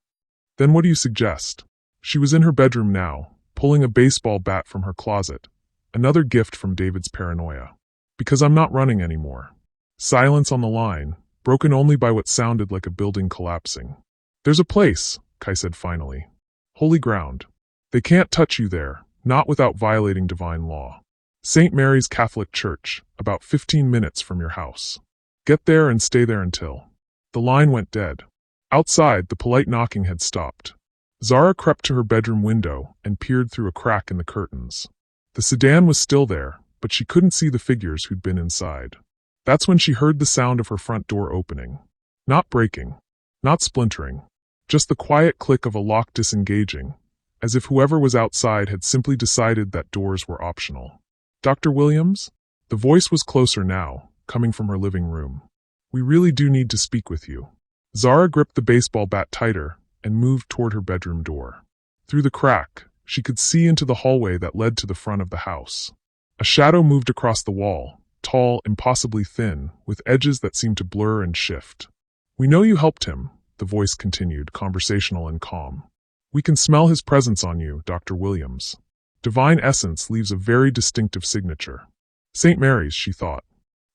Then what do you suggest? She was in her bedroom now, pulling a baseball bat from her closet. Another gift from David's paranoia. Because I'm not running anymore. Silence on the line, broken only by what sounded like a building collapsing. There's a place, Kai said finally. Holy ground. They can't touch you there, not without violating divine law. St. Mary's Catholic Church, about 15 minutes from your house. Get there and stay there until. The line went dead. Outside, the polite knocking had stopped. Zara crept to her bedroom window and peered through a crack in the curtains. The sedan was still there, but she couldn't see the figures who'd been inside. That's when she heard the sound of her front door opening. Not breaking, not splintering, just the quiet click of a lock disengaging, as if whoever was outside had simply decided that doors were optional. Dr. Williams? The voice was closer now, coming from her living room. We really do need to speak with you. Zara gripped the baseball bat tighter and moved toward her bedroom door. Through the crack, she could see into the hallway that led to the front of the house. A shadow moved across the wall, tall, impossibly thin, with edges that seemed to blur and shift. We know you helped him, the voice continued, conversational and calm. We can smell his presence on you, Dr. Williams. Divine essence leaves a very distinctive signature. St. Mary's, she thought.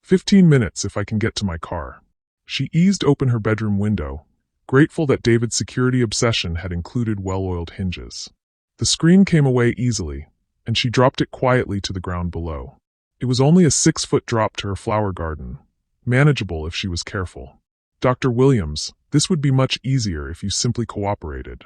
15 minutes if I can get to my car. She eased open her bedroom window, grateful that David's security obsession had included well-oiled hinges. The screen came away easily, and she dropped it quietly to the ground below. It was only a 6-foot drop to her flower garden, manageable if she was careful. Dr. Williams, this would be much easier if you simply cooperated.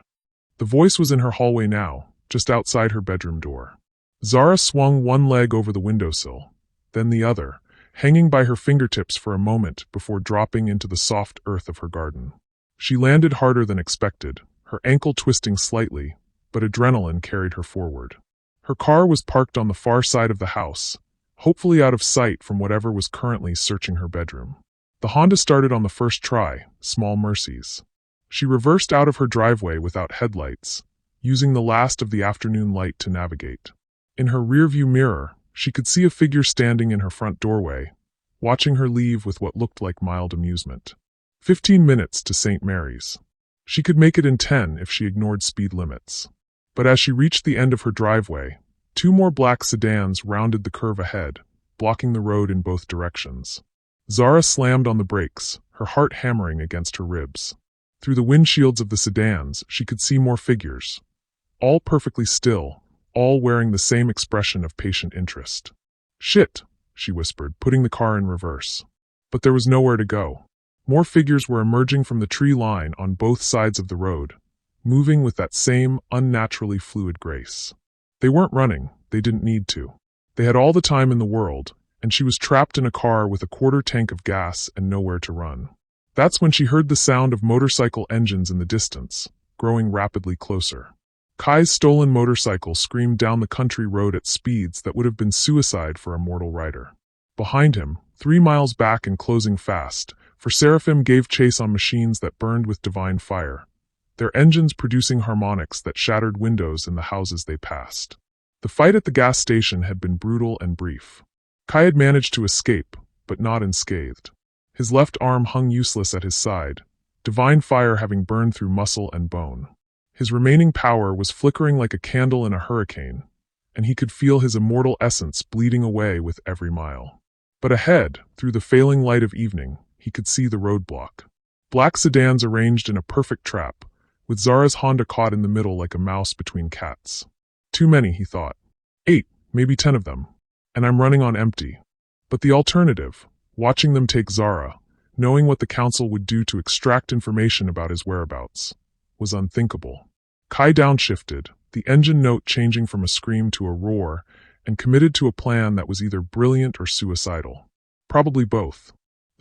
The voice was in her hallway now, just outside her bedroom door. Zara swung one leg over the windowsill, then the other, hanging by her fingertips for a moment before dropping into the soft earth of her garden. She landed harder than expected, her ankle twisting slightly, but adrenaline carried her forward. Her car was parked on the far side of the house, hopefully out of sight from whatever was currently searching her bedroom. The Honda started on the first try, small mercies. She reversed out of her driveway without headlights, using the last of the afternoon light to navigate. In her rearview mirror, she could see a figure standing in her front doorway, watching her leave with what looked like mild amusement. 15 minutes to St. Mary's. She could make it in 10 if she ignored speed limits. But as she reached the end of her driveway, 2 more black sedans rounded the curve ahead, blocking the road in both directions. Zara slammed on the brakes, her heart hammering against her ribs. Through the windshields of the sedans, she could see more figures. All perfectly still, all wearing the same expression of patient interest. Shit, she whispered, putting the car in reverse. But there was nowhere to go. More figures were emerging from the tree line on both sides of the road, moving with that same unnaturally fluid grace. They weren't running, they didn't need to. They had all the time in the world, and she was trapped in a car with a quarter tank of gas and nowhere to run. That's when she heard the sound of motorcycle engines in the distance, growing rapidly closer. Kai's stolen motorcycle screamed down the country road at speeds that would have been suicide for a mortal rider. Behind him, 3 miles back and closing fast, for Seraphim gave chase on machines that burned with divine fire, their engines producing harmonics that shattered windows in the houses they passed. The fight at the gas station had been brutal and brief. Kai had managed to escape, but not unscathed. His left arm hung useless at his side, divine fire having burned through muscle and bone. His remaining power was flickering like a candle in a hurricane, and he could feel his immortal essence bleeding away with every mile. But ahead, through the failing light of evening, he could see the roadblock. Black sedans arranged in a perfect trap, with Zara's Honda caught in the middle like a mouse between cats. Too many, he thought. 8, maybe 10 of them. And I'm running on empty. But the alternative, watching them take Zara, knowing what the council would do to extract information about his whereabouts, was unthinkable. Kai downshifted, the engine note changing from a scream to a roar, and committed to a plan that was either brilliant or suicidal. Probably both.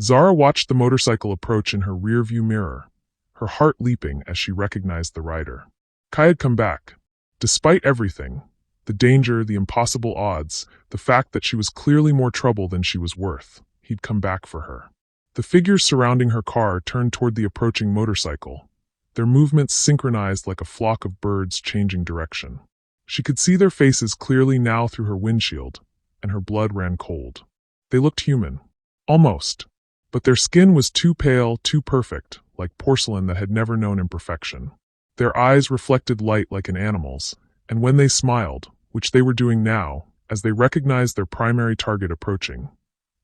Zara watched the motorcycle approach in her rearview mirror, her heart leaping as she recognized the rider. Kai had come back. Despite everything, the danger, the impossible odds, the fact that she was clearly more trouble than she was worth, he'd come back for her. The figures surrounding her car turned toward the approaching motorcycle, their movements synchronized like a flock of birds changing direction. She could see their faces clearly now through her windshield, and her blood ran cold. They looked human. Almost. But their skin was too pale, too perfect, like porcelain that had never known imperfection. Their eyes reflected light like an animal's, and when they smiled, which they were doing now, as they recognized their primary target approaching,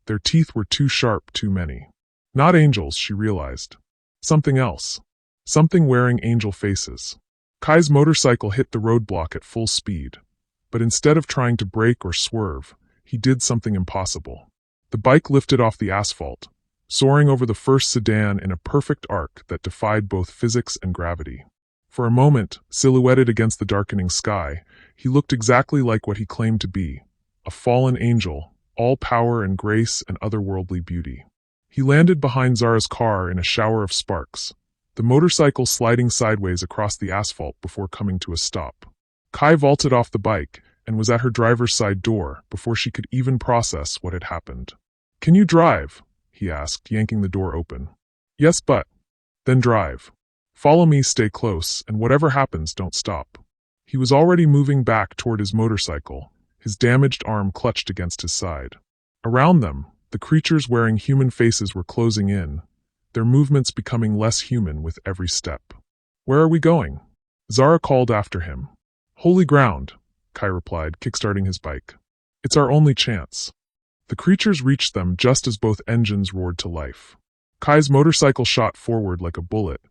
their teeth were too sharp, too many. Not angels, she realized. Something else. Something wearing angel faces. Kai's motorcycle hit the roadblock at full speed, but instead of trying to brake or swerve, he did something impossible. The bike lifted off the asphalt, soaring over the first sedan in a perfect arc that defied both physics and gravity. For a moment, silhouetted against the darkening sky, he looked exactly like what he claimed to be, a fallen angel, all power and grace and otherworldly beauty. He landed behind Zara's car in a shower of sparks, the motorcycle sliding sideways across the asphalt before coming to a stop. Kai vaulted off the bike and was at her driver's side door before she could even process what had happened. "Can you drive?" he asked, yanking the door open. "Yes, but..." "Then drive. Follow me, stay close, and whatever happens, don't stop." He was already moving back toward his motorcycle, his damaged arm clutched against his side. Around them, the creatures wearing human faces were closing in, their movements becoming less human with every step. "Where are we going?" Zara called after him. "Holy ground," Kai replied, kickstarting his bike. "It's our only chance." The creatures reached them just as both engines roared to life. Kai's motorcycle shot forward like a bullet,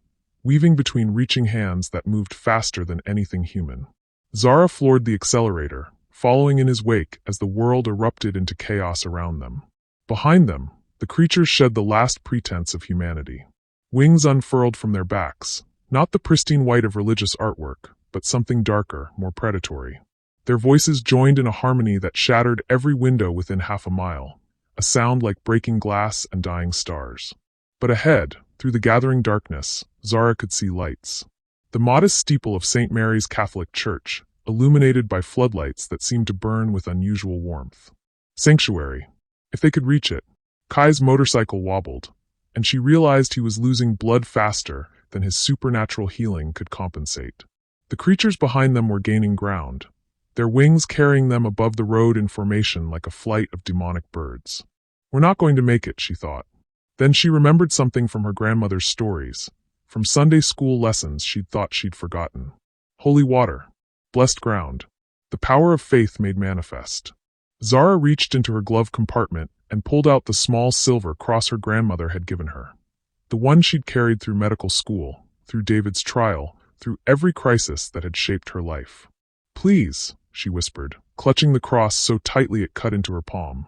weaving between reaching hands that moved faster than anything human. Zara floored the accelerator, following in his wake as the world erupted into chaos around them. Behind them, the creatures shed the last pretense of humanity. Wings unfurled from their backs, not the pristine white of religious artwork, but something darker, more predatory. Their voices joined in a harmony that shattered every window within half a mile, a sound like breaking glass and dying stars. But ahead, through the gathering darkness, Zara could see lights. The modest steeple of St. Mary's Catholic Church, illuminated by floodlights that seemed to burn with unusual warmth. Sanctuary. If they could reach it. Kai's motorcycle wobbled, and she realized he was losing blood faster than his supernatural healing could compensate. The creatures behind them were gaining ground, their wings carrying them above the road in formation like a flight of demonic birds. "We're not going to make it," she thought. Then she remembered something from her grandmother's stories, from Sunday school lessons she'd thought she'd forgotten. Holy water. Blessed ground. The power of faith made manifest. Zara reached into her glove compartment and pulled out the small silver cross her grandmother had given her. The one she'd carried through medical school, through David's trial, through every crisis that had shaped her life. "Please," she whispered, clutching the cross so tightly it cut into her palm.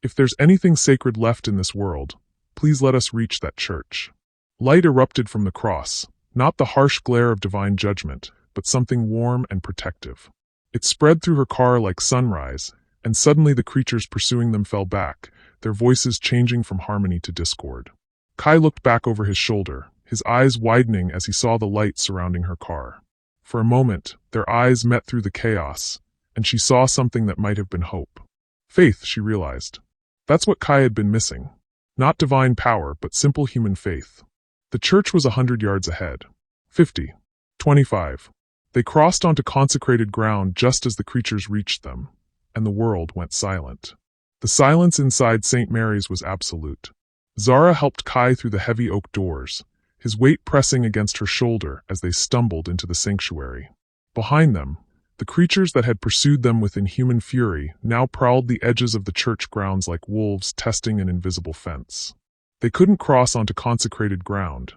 "If there's anything sacred left in this world, Please let us reach that church. Light erupted from the cross, not the harsh glare of divine judgment, but something warm and protective. It spread through her car like sunrise, and suddenly the creatures pursuing them fell back, their voices changing from harmony to discord. Kai looked back over his shoulder, his eyes widening as he saw the light surrounding her car. For a moment, their eyes met through the chaos, and she saw something that might have been hope. Faith, she realized. That's what Kai had been missing. Not divine power, but simple human faith. The church was 100 yards ahead. 50. 25. They crossed onto consecrated ground just as the creatures reached them, and the world went silent. The silence inside St. Mary's was absolute. Zara helped Kai through the heavy oak doors, his weight pressing against her shoulder as they stumbled into the sanctuary. Behind them, the creatures that had pursued them with inhuman fury now prowled the edges of the church grounds like wolves testing an invisible fence. They couldn't cross onto consecrated ground.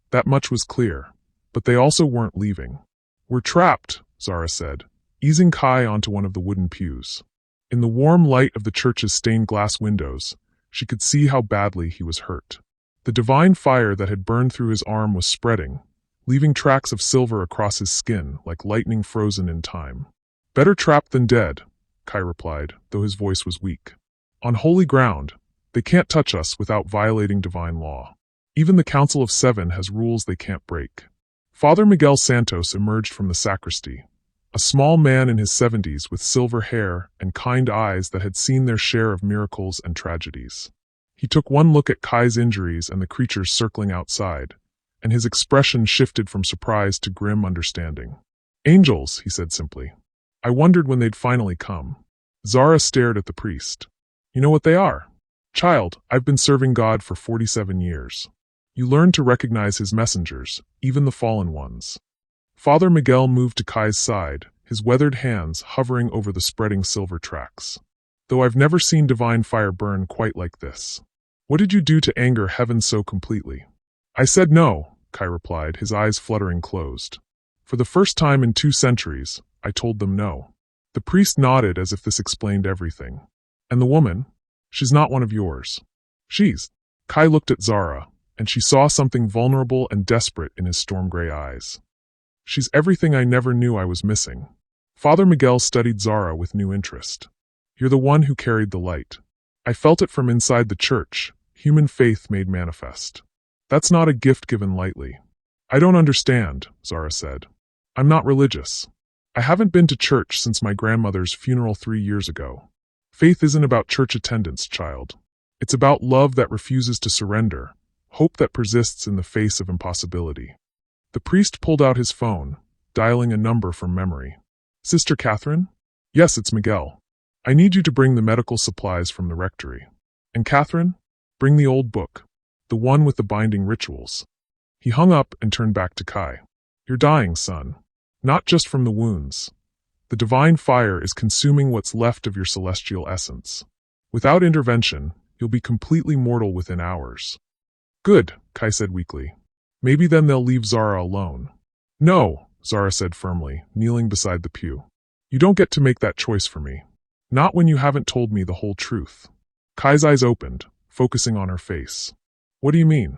That much was clear, but they also weren't leaving. We're trapped, Zara said, easing Kai onto one of the wooden pews. In the warm light of the church's stained glass windows, she could see how badly he was hurt. The divine fire that had burned through his arm was spreading, leaving tracks of silver across his skin like lightning frozen in time. Better trapped than dead, Kai replied, though his voice was weak. On holy ground, they can't touch us without violating divine law. Even the Council of Seven has rules they can't break. Father Miguel Santos emerged from the sacristy, a small man in his 70s with silver hair and kind eyes that had seen their share of miracles and tragedies. He took one look at Kai's injuries and the creatures circling outside, and his expression shifted from surprise to grim understanding. Angels, he said simply. I wondered when they'd finally come. Zara stared at the priest. You know what they are? Child, I've been serving God for 47 years. You learn to recognize his messengers, even the fallen ones. Father Miguel moved to Kai's side, his weathered hands hovering over the spreading silver tracks. Though I've never seen divine fire burn quite like this. What did you do to anger heaven so completely? I said no, Kai replied, his eyes fluttering closed. For the first time in 2 centuries, I told them no. The priest nodded as if this explained everything. And the woman? She's not one of yours. Kai looked at Zara, and she saw something vulnerable and desperate in his storm-gray eyes. She's everything I never knew I was missing. Father Miguel studied Zara with new interest. You're the one who carried the light. I felt it from inside the church, human faith made manifest. That's not a gift given lightly. I don't understand, Zara said. I'm not religious. I haven't been to church since my grandmother's funeral 3 years ago. Faith isn't about church attendance, child. It's about love that refuses to surrender, hope that persists in the face of impossibility. The priest pulled out his phone, dialing a number from memory. Sister Catherine? Yes, it's Miguel. I need you to bring the medical supplies from the rectory. And Catherine? Bring the old book, the one with the binding rituals. He hung up and turned back to Kai. You're dying, son. Not just from the wounds. The divine fire is consuming what's left of your celestial essence. Without intervention, you'll be completely mortal within hours. Good, Kai said weakly. Maybe then they'll leave Zara alone. No, Zara said firmly, kneeling beside the pew. You don't get to make that choice for me. Not when you haven't told me the whole truth. Kai's eyes opened, focusing on her face. What do you mean?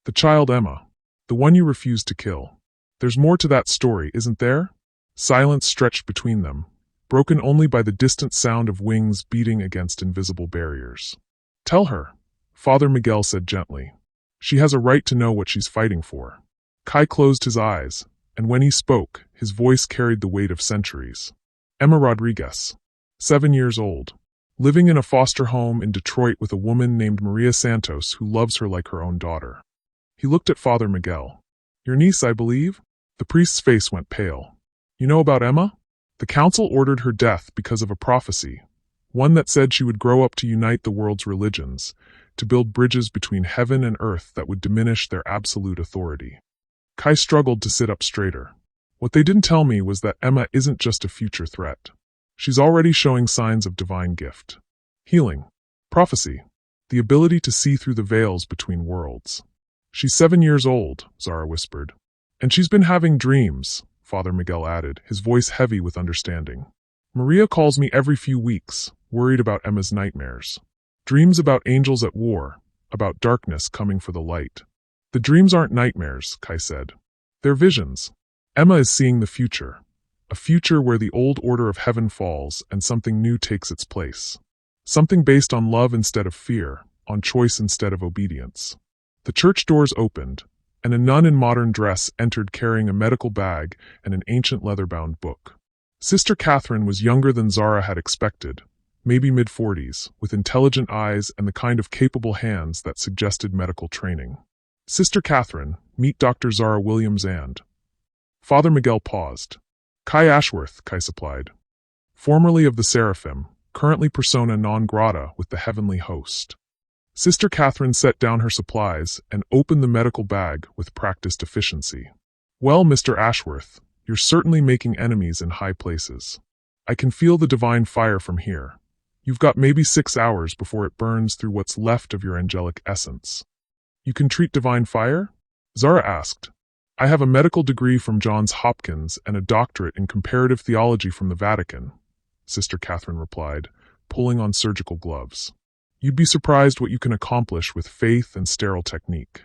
The child Emma. The one you refused to kill. There's more to that story, isn't there? Silence stretched between them, broken only by the distant sound of wings beating against invisible barriers. Tell her, Father Miguel said gently. She has a right to know what she's fighting for. Kai closed his eyes, and when he spoke, his voice carried the weight of centuries. Emma Rodriguez, 7 years old, living in a foster home in Detroit with a woman named Maria Santos who loves her like her own daughter. He looked at Father Miguel. Your niece, I believe? The priest's face went pale. You know about Emma? The council ordered her death because of a prophecy, one that said she would grow up to unite the world's religions, to build bridges between heaven and earth that would diminish their absolute authority. Kai struggled to sit up straighter. What they didn't tell me was that Emma isn't just a future threat. She's already showing signs of divine gift. Healing. Prophecy. The ability to see through the veils between worlds. She's 7 years old, Zara whispered. And she's been having dreams, Father Miguel added, his voice heavy with understanding. Maria calls me every few weeks, worried about Emma's nightmares. Dreams about angels at war, about darkness coming for the light. The dreams aren't nightmares, Kai said. They're visions. Emma is seeing the future. A future where the old order of heaven falls and something new takes its place. Something based on love instead of fear, on choice instead of obedience. The church doors opened, and a nun in modern dress entered carrying a medical bag and an ancient leather-bound book. Sister Catherine was younger than Zara had expected, maybe mid-40s, with intelligent eyes and the kind of capable hands that suggested medical training. Sister Catherine, meet Dr. Zara Williams and... Father Miguel paused. Kai Ashworth, Kai supplied. Formerly of the Seraphim, currently persona non grata with the heavenly host. Sister Catherine set down her supplies and opened the medical bag with practiced efficiency. Well, Mr. Ashworth, you're certainly making enemies in high places. I can feel the divine fire from here. You've got maybe 6 hours before it burns through what's left of your angelic essence. You can treat divine fire? Zara asked. I have a medical degree from Johns Hopkins and a doctorate in comparative theology from the Vatican, Sister Catherine replied, pulling on surgical gloves. You'd be surprised what you can accomplish with faith and sterile technique.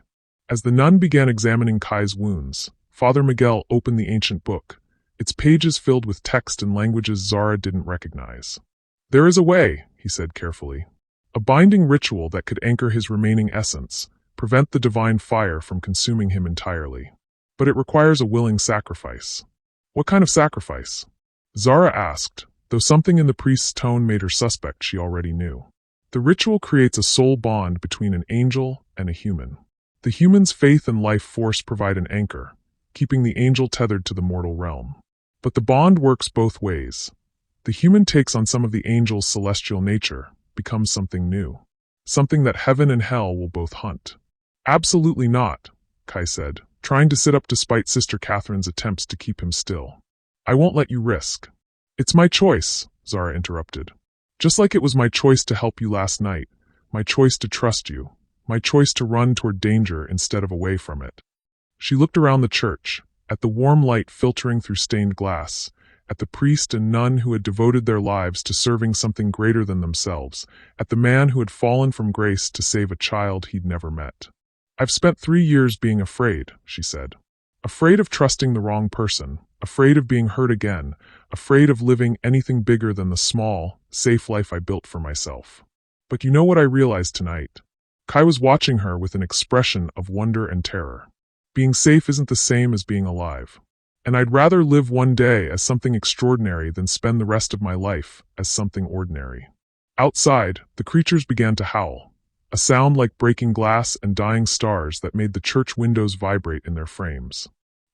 As the nun began examining Kai's wounds, Father Miguel opened the ancient book, its pages filled with text in languages Zara didn't recognize. There is a way, he said carefully. A binding ritual that could anchor his remaining essence, prevent the divine fire from consuming him entirely. But it requires a willing sacrifice. What kind of sacrifice? Zara asked, though something in the priest's tone made her suspect she already knew. The ritual creates a soul bond between an angel and a human. The human's faith and life force provide an anchor, keeping the angel tethered to the mortal realm. But the bond works both ways. The human takes on some of the angel's celestial nature, becomes something new. Something that heaven and hell will both hunt. Absolutely not, Kai said, trying to sit up despite Sister Catherine's attempts to keep him still. I won't let you risk. It's my choice, Zara interrupted. Just like it was my choice to help you last night, my choice to trust you, my choice to run toward danger instead of away from it. She looked around the church, at the warm light filtering through stained glass, at the priest and nun who had devoted their lives to serving something greater than themselves, at the man who had fallen from grace to save a child he'd never met. I've spent 3 years being afraid, she said. Afraid of trusting the wrong person, afraid of being hurt again, afraid of living anything bigger than the small, safe life I built for myself. But you know what I realized tonight? Kai was watching her with an expression of wonder and terror. Being safe isn't the same as being alive. And I'd rather live one day as something extraordinary than spend the rest of my life as something ordinary. Outside, the creatures began to howl, a sound like breaking glass and dying stars that made the church windows vibrate in their frames.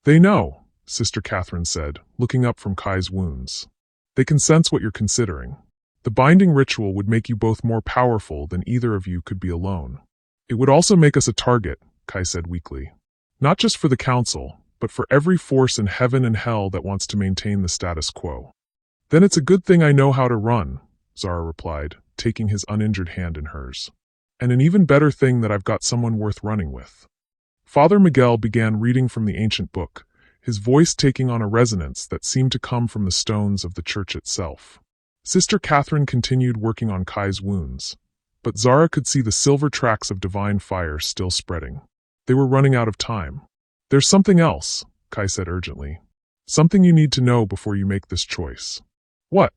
They know, Sister Catherine said, looking up from Kai's wounds. They can sense what you're considering. The binding ritual would make you both more powerful than either of you could be alone. It would also make us a target, Kai said weakly. Not just for the council, but for every force in heaven and hell that wants to maintain the status quo. Then it's a good thing I know how to run, Zara replied, taking his uninjured hand in hers. And an even better thing that I've got someone worth running with. Father Miguel began reading from the ancient book, his voice taking on a resonance that seemed to come from the stones of the church itself. Sister Catherine continued working on Kai's wounds, but Zara could see the silver tracks of divine fire still spreading. They were running out of time. There's something else, Kai said urgently. Something you need to know before you make this choice. What?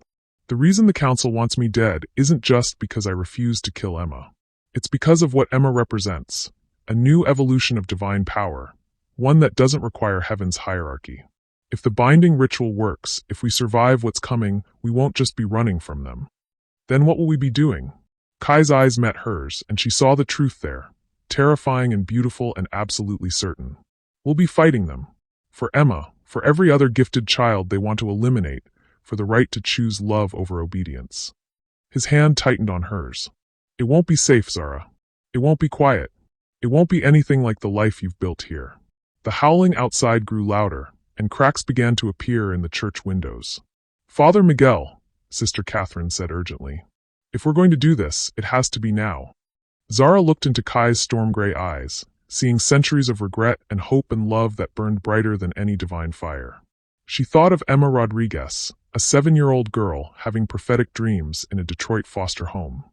The reason the council wants me dead isn't just because I refuse to kill Emma. It's because of what Emma represents, a new evolution of divine power, one that doesn't require heaven's hierarchy. If the binding ritual works, if we survive what's coming, we won't just be running from them. Then what will we be doing? Kai's eyes met hers, and she saw the truth there, terrifying and beautiful and absolutely certain. We'll be fighting them. For Emma, for every other gifted child they want to eliminate, for the right to choose love over obedience. His hand tightened on hers. It won't be safe, Zara. It won't be quiet. It won't be anything like the life you've built here. The howling outside grew louder, and cracks began to appear in the church windows. Father Miguel, Sister Catherine said urgently. If we're going to do this, it has to be now. Zara looked into Kai's storm-gray eyes, seeing centuries of regret and hope and love that burned brighter than any divine fire. She thought of Emma Rodriguez, a 7-year-old girl having prophetic dreams in a Detroit foster home.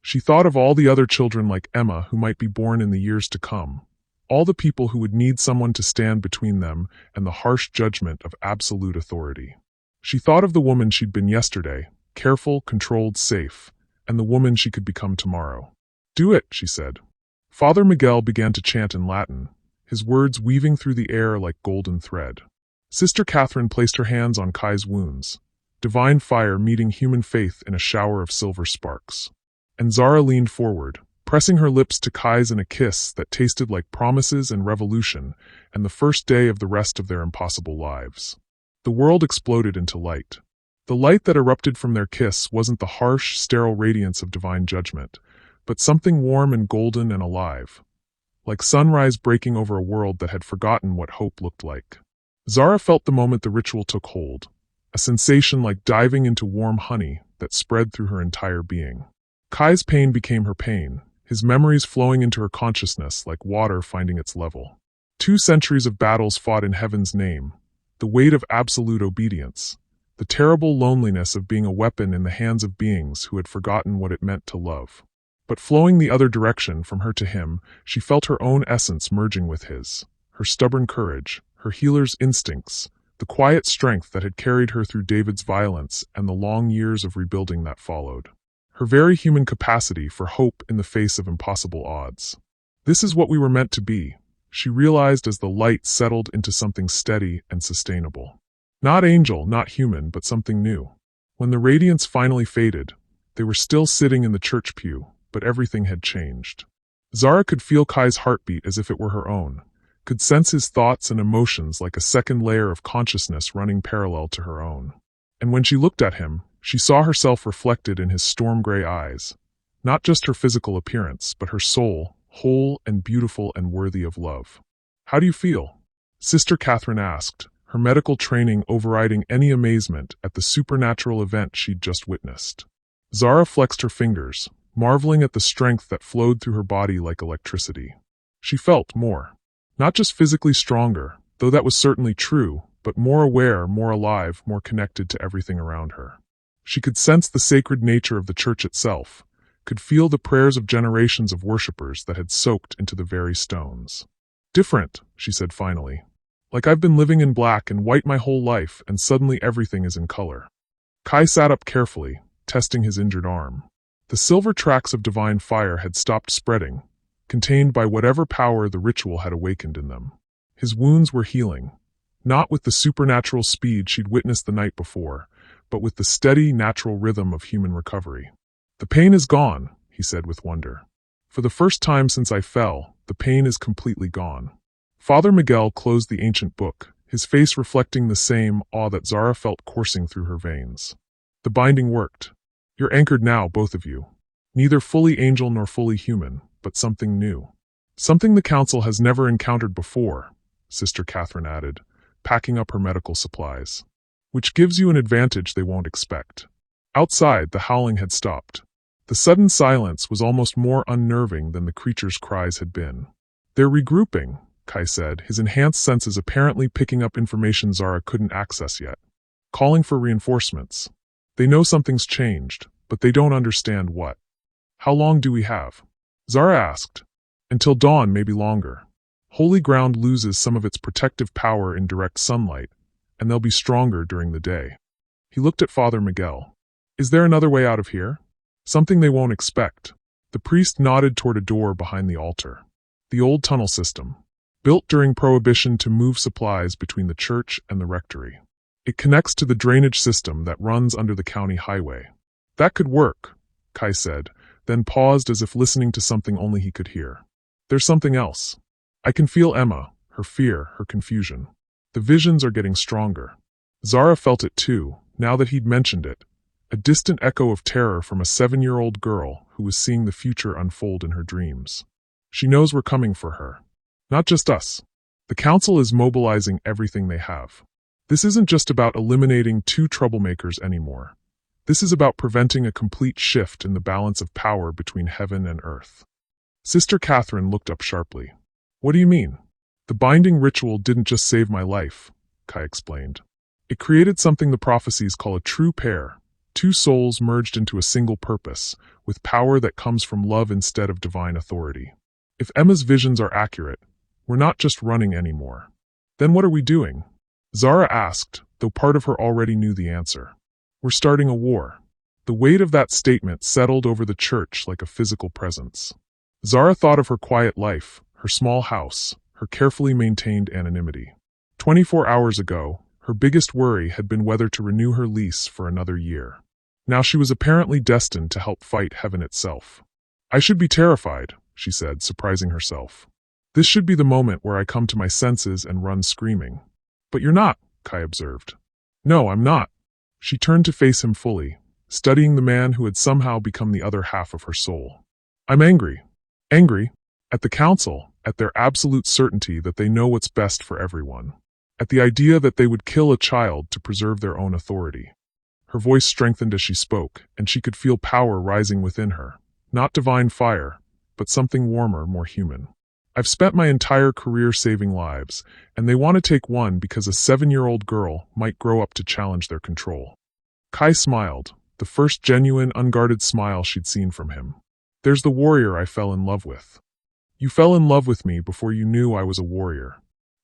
She thought of all the other children like Emma who might be born in the years to come, all the people who would need someone to stand between them and the harsh judgment of absolute authority. She thought of the woman she'd been yesterday, careful, controlled, safe, and the woman she could become tomorrow. "Do it," she said. Father Miguel began to chant in Latin, his words weaving through the air like golden thread. Sister Catherine placed her hands on Kai's wounds, divine fire meeting human faith in a shower of silver sparks. And Zara leaned forward, pressing her lips to Kai's in a kiss that tasted like promises and revolution and the first day of the rest of their impossible lives. The world exploded into light. The light that erupted from their kiss wasn't the harsh, sterile radiance of divine judgment, but something warm and golden and alive, like sunrise breaking over a world that had forgotten what hope looked like. Zara felt the moment the ritual took hold, a sensation like diving into warm honey that spread through her entire being. Kai's pain became her pain, his memories flowing into her consciousness like water finding its level. 2 centuries of battles fought in heaven's name, the weight of absolute obedience, the terrible loneliness of being a weapon in the hands of beings who had forgotten what it meant to love. But flowing the other direction from her to him, she felt her own essence merging with his, her stubborn courage, her healer's instincts, the quiet strength that had carried her through David's violence and the long years of rebuilding that followed. Her very human capacity for hope in the face of impossible odds. This is what we were meant to be, she realized as the light settled into something steady and sustainable. Not angel, not human, but something new. When the radiance finally faded, they were still sitting in the church pew, but everything had changed. Zara could feel Kai's heartbeat as if it were her own, could sense his thoughts and emotions like a second layer of consciousness running parallel to her own. And when she looked at him, she saw herself reflected in his storm-gray eyes, not just her physical appearance, but her soul, whole and beautiful and worthy of love. "How do you feel?" Sister Catherine asked, her medical training overriding any amazement at the supernatural event she'd just witnessed. Zara flexed her fingers, marveling at the strength that flowed through her body like electricity. She felt more. Not just physically stronger, though that was certainly true, but more aware, more alive, more connected to everything around her. She could sense the sacred nature of the church itself, could feel the prayers of generations of worshippers that had soaked into the very stones. "Different," she said finally. "Like I've been living in black and white my whole life, and suddenly everything is in color." Kai sat up carefully, testing his injured arm. The silver tracks of divine fire had stopped spreading, contained by whatever power the ritual had awakened in them. His wounds were healing, not with the supernatural speed she'd witnessed the night before, but with the steady, natural rhythm of human recovery. "The pain is gone," he said with wonder. "For the first time since I fell, the pain is completely gone." Father Miguel closed the ancient book, his face reflecting the same awe that Zara felt coursing through her veins. "The binding worked. You're anchored now, both of you. Neither fully angel nor fully human, but something new. Something the council has never encountered before," Sister Catherine added, packing up her medical supplies. "Which gives you an advantage they won't expect." Outside, the howling had stopped. The sudden silence was almost more unnerving than the creatures' cries had been. "They're regrouping," Kai said, his enhanced senses apparently picking up information Zara couldn't access yet. "Calling for reinforcements. They know something's changed, but they don't understand what." "How long do we have?" Zara asked. "Until dawn, maybe longer. Holy ground loses some of its protective power in direct sunlight, and they'll be stronger during the day." He looked at Father Miguel. "Is there another way out of here? Something they won't expect?" The priest nodded toward a door behind the altar. "The old tunnel system, built during Prohibition to move supplies between the church and the rectory. It connects to the drainage system that runs under the county highway." "That could work," Kai said, then paused as if listening to something only he could hear. "There's something else. I can feel Emma, her fear, her confusion. The visions are getting stronger." Zara felt it too, now that he'd mentioned it, a distant echo of terror from a 7-year-old girl who was seeing the future unfold in her dreams. "She knows we're coming for her. Not just us. The council is mobilizing everything they have. This isn't just about eliminating 2 troublemakers anymore. This is about preventing a complete shift in the balance of power between heaven and earth." Sister Catherine looked up sharply. "What do you mean?" "The binding ritual didn't just save my life," Kai explained. "It created something the prophecies call a true pair, Two souls merged into a single purpose, with power that comes from love instead of divine authority. If Emma's visions are accurate, we're not just running anymore. Then what are we doing? Zara asked, though part of her already knew the answer. We're starting a war. The weight of that statement settled over the church like a physical presence. Zara thought of her quiet life, her small house, her carefully maintained anonymity. 24 hours ago, her biggest worry had been whether to renew her lease for another year. Now she was apparently destined to help fight heaven itself. I should be terrified, she said, surprising herself. This should be the moment where I come to my senses and run screaming. But you're not, Kai observed. No, I'm not. She turned to face him fully, studying the man who had somehow become the other half of her soul. I'm angry. Angry? At the council, at their absolute certainty that they know what's best for everyone. At the idea that they would kill a child to preserve their own authority. Her voice strengthened as she spoke, and she could feel power rising within her. Not divine fire, but something warmer, more human. I've spent my entire career saving lives, and they want to take one because a 7-year-old girl might grow up to challenge their control. Kai smiled, the first genuine, unguarded smile she'd seen from him. There's the warrior I fell in love with. You fell in love with me before you knew I was a warrior.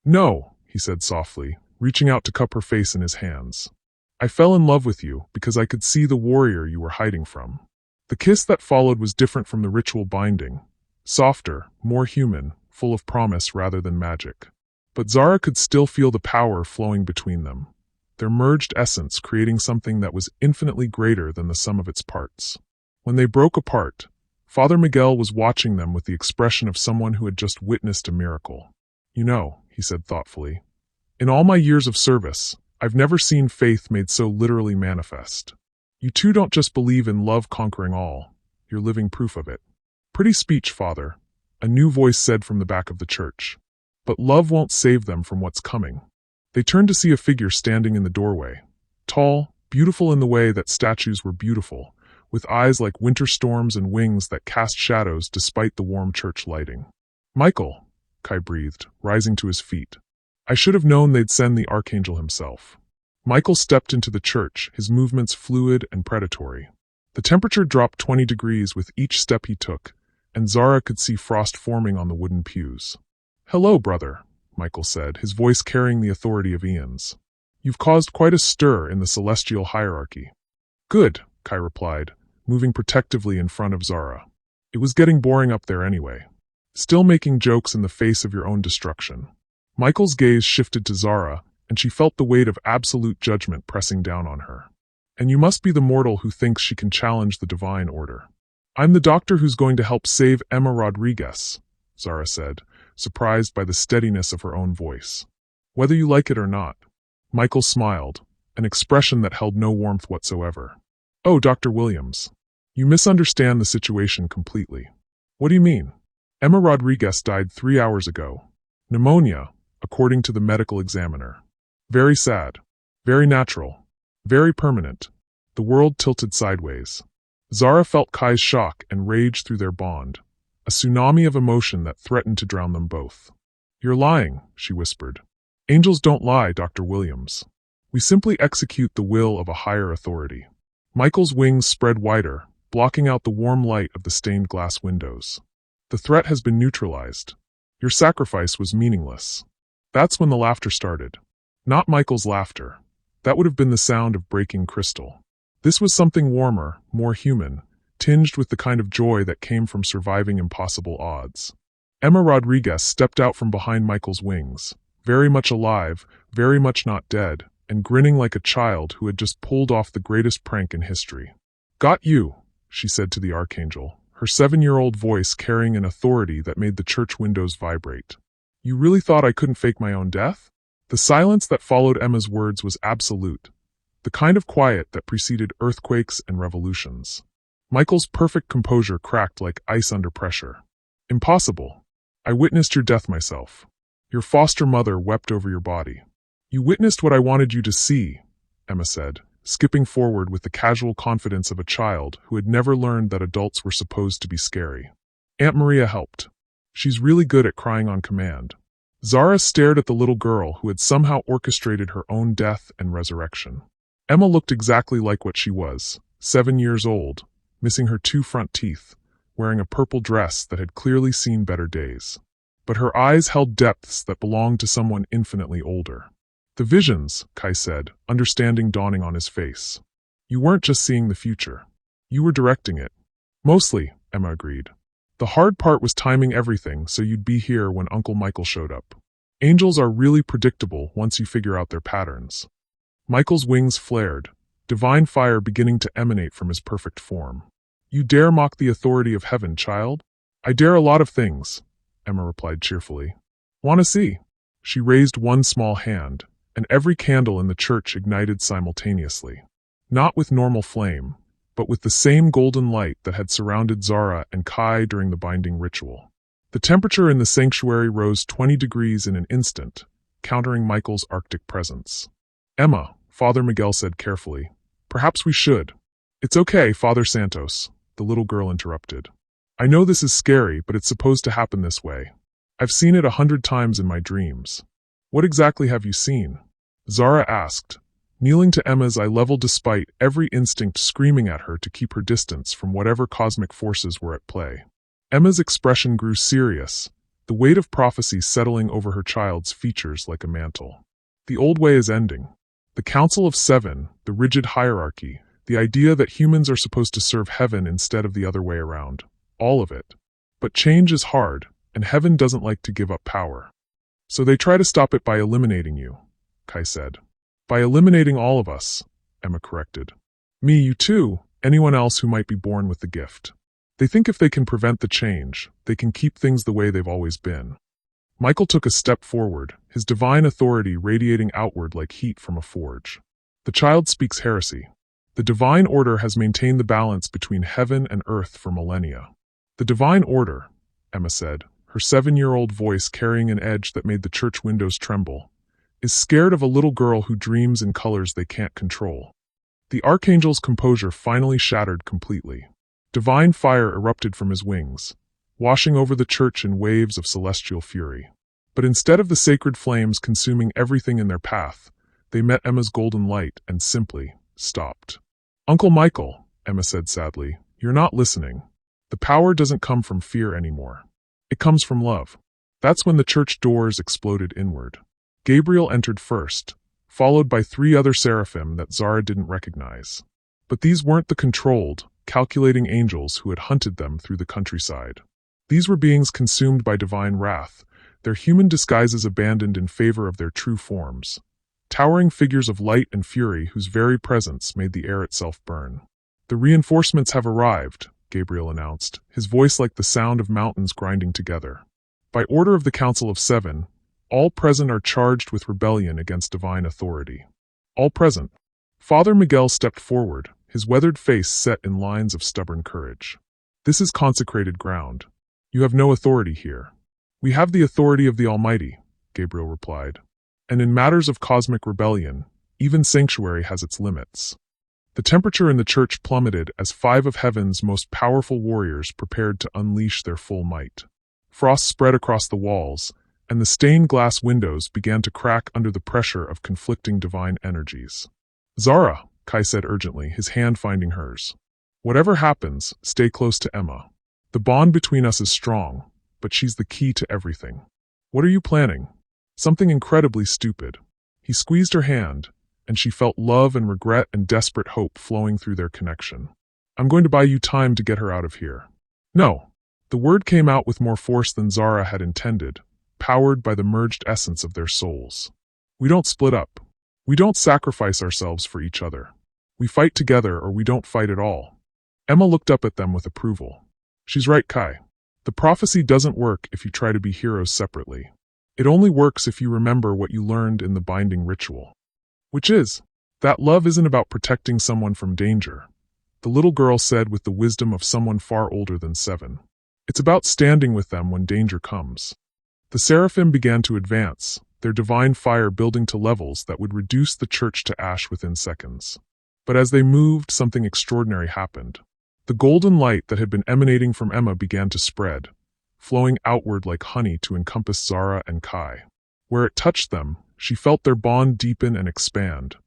No, he said softly, reaching out to cup her face in his hands. I fell in love with you because I could see the warrior you were hiding from. The kiss that followed was different from the ritual binding. Softer, more human, full of promise rather than magic. But Zara could still feel the power flowing between them, their merged essence creating something that was infinitely greater than the sum of its parts. When they broke apart, Father Miguel was watching them with the expression of someone who had just witnessed a miracle. You know, he said thoughtfully, in all my years of service, I've never seen faith made so literally manifest. You two don't just believe in love conquering all, you're living proof of it. Pretty speech, Father, a new voice said from the back of the church. But love won't save them from what's coming. They turned to see a figure standing in the doorway. Tall, beautiful in the way that statues were beautiful, with eyes like winter storms and wings that cast shadows despite the warm church lighting. Michael, Kai breathed, rising to his feet. I should have known they'd send the archangel himself. Michael stepped into the church, his movements fluid and predatory. The temperature dropped 20 degrees with each step he took, and Zara could see frost forming on the wooden pews. Hello, brother, Michael said, his voice carrying the authority of eons. You've caused quite a stir in the celestial hierarchy. Good, Kai replied, moving protectively in front of Zara. It was getting boring up there anyway. Still making jokes in the face of your own destruction. Michael's gaze shifted to Zara, and she felt the weight of absolute judgment pressing down on her. And you must be the mortal who thinks she can challenge the divine order. I'm the doctor who's going to help save Emma Rodriguez, Zara said, surprised by the steadiness of her own voice. Whether you like it or not. Michael smiled, an expression that held no warmth whatsoever. Oh, Dr. Williams. You misunderstand the situation completely. What do you mean? Emma Rodriguez died 3 hours ago. Pneumonia, according to the medical examiner. Very sad. Very natural. Very permanent. The world tilted sideways. Zara felt Kai's shock and rage through their bond, a tsunami of emotion that threatened to drown them both. You're lying, she whispered. Angels don't lie, Dr. Williams. We simply execute the will of a higher authority. Michael's wings spread wider, blocking out the warm light of the stained glass windows. The threat has been neutralized. Your sacrifice was meaningless. That's when the laughter started. Not Michael's laughter. That would have been the sound of breaking crystal. This was something warmer, more human, tinged with the kind of joy that came from surviving impossible odds. Emma Rodriguez stepped out from behind Michael's wings, very much alive, very much not dead, and grinning like a child who had just pulled off the greatest prank in history. Got you, she said to the archangel, her 7-year-old voice carrying an authority that made the church windows vibrate. You really thought I couldn't fake my own death? The silence that followed Emma's words was absolute, the kind of quiet that preceded earthquakes and revolutions. Michael's perfect composure cracked like ice under pressure. Impossible. I witnessed your death myself. Your foster mother wept over your body. You witnessed what I wanted you to see, Emma said, skipping forward with the casual confidence of a child who had never learned that adults were supposed to be scary. Aunt Maria helped. She's really good at crying on command. Zara stared at the little girl who had somehow orchestrated her own death and resurrection. Emma looked exactly like what she was, 7 years old, missing her 2 front teeth, wearing a purple dress that had clearly seen better days. But her eyes held depths that belonged to someone infinitely older. The visions, Kai said, understanding dawning on his face. You weren't just seeing the future. You were directing it. Mostly, Emma agreed. The hard part was timing everything so you'd be here when Uncle Michael showed up. Angels are really predictable once you figure out their patterns. Michael's wings flared, divine fire beginning to emanate from his perfect form. You dare mock the authority of heaven, child? I dare a lot of things, Emma replied cheerfully. Want to see? She raised one small hand, and every candle in the church ignited simultaneously. Not with normal flame, but with the same golden light that had surrounded Zara and Kai during the binding ritual. The temperature in the sanctuary rose 20 degrees in an instant, countering Michael's Arctic presence. Emma, Father Miguel said carefully, perhaps we should. It's okay, Father Santos, the little girl interrupted. I know this is scary, but it's supposed to happen this way. I've seen it 100 times in my dreams. What exactly have you seen? Zara asked, kneeling to Emma's eye level despite every instinct screaming at her to keep her distance from whatever cosmic forces were at play. Emma's expression grew serious, the weight of prophecy settling over her child's features like a mantle. The old way is ending. The Council of Seven, the rigid hierarchy, the idea that humans are supposed to serve heaven instead of the other way around. All of it. But change is hard, and heaven doesn't like to give up power. So they try to stop it by eliminating you, Kai said. By eliminating all of us, Emma corrected. Me, you too, anyone else who might be born with the gift. They think if they can prevent the change, they can keep things the way they've always been. Michael took a step forward, his divine authority radiating outward like heat from a forge. The child speaks heresy. The divine order has maintained the balance between heaven and earth for millennia. The divine order, Emma said, her 7-year-old voice carrying an edge that made the church windows tremble, is scared of a little girl who dreams in colors they can't control. The archangel's composure finally shattered completely. Divine fire erupted from his wings, washing over the church in waves of celestial fury. But instead of the sacred flames consuming everything in their path, they met Emma's golden light and simply stopped. Uncle Michael, Emma said sadly, you're not listening. The power doesn't come from fear anymore. It comes from love. That's when the church doors exploded inward. Gabriel entered first, followed by 3 other seraphim that Zara didn't recognize. But these weren't the controlled, calculating angels who had hunted them through the countryside. These were beings consumed by divine wrath, their human disguises abandoned in favor of their true forms. Towering figures of light and fury whose very presence made the air itself burn. The reinforcements have arrived, Gabriel announced, his voice like the sound of mountains grinding together. By order of the Council of Seven, all present are charged with rebellion against divine authority. All present. Father Miguel stepped forward, his weathered face set in lines of stubborn courage. This is consecrated ground. You have no authority here. We have the authority of the Almighty, Gabriel replied. And in matters of cosmic rebellion, even sanctuary has its limits. The temperature in the church plummeted as 5 of heaven's most powerful warriors prepared to unleash their full might. Frost spread across the walls, and the stained glass windows began to crack under the pressure of conflicting divine energies. Zara, Kai said urgently, his hand finding hers. Whatever happens, stay close to Emma. The bond between us is strong, but she's the key to everything. What are you planning? Something incredibly stupid. He squeezed her hand, and she felt love and regret and desperate hope flowing through their connection. I'm going to buy you time to get her out of here. No. The word came out with more force than Zara had intended, powered by the merged essence of their souls. We don't split up. We don't sacrifice ourselves for each other. We fight together or we don't fight at all. Emma looked up at them with approval. She's right, Kai. The prophecy doesn't work if you try to be heroes separately. It only works if you remember what you learned in the binding ritual. Which is, that love isn't about protecting someone from danger, the little girl said with the wisdom of someone far older than 7. It's about standing with them when danger comes. The seraphim began to advance, their divine fire building to levels that would reduce the church to ash within seconds. But as they moved, something extraordinary happened. The golden light that had been emanating from Emma began to spread, flowing outward like honey to encompass Zara and Kai. Where it touched them, she felt their bond deepen and expand,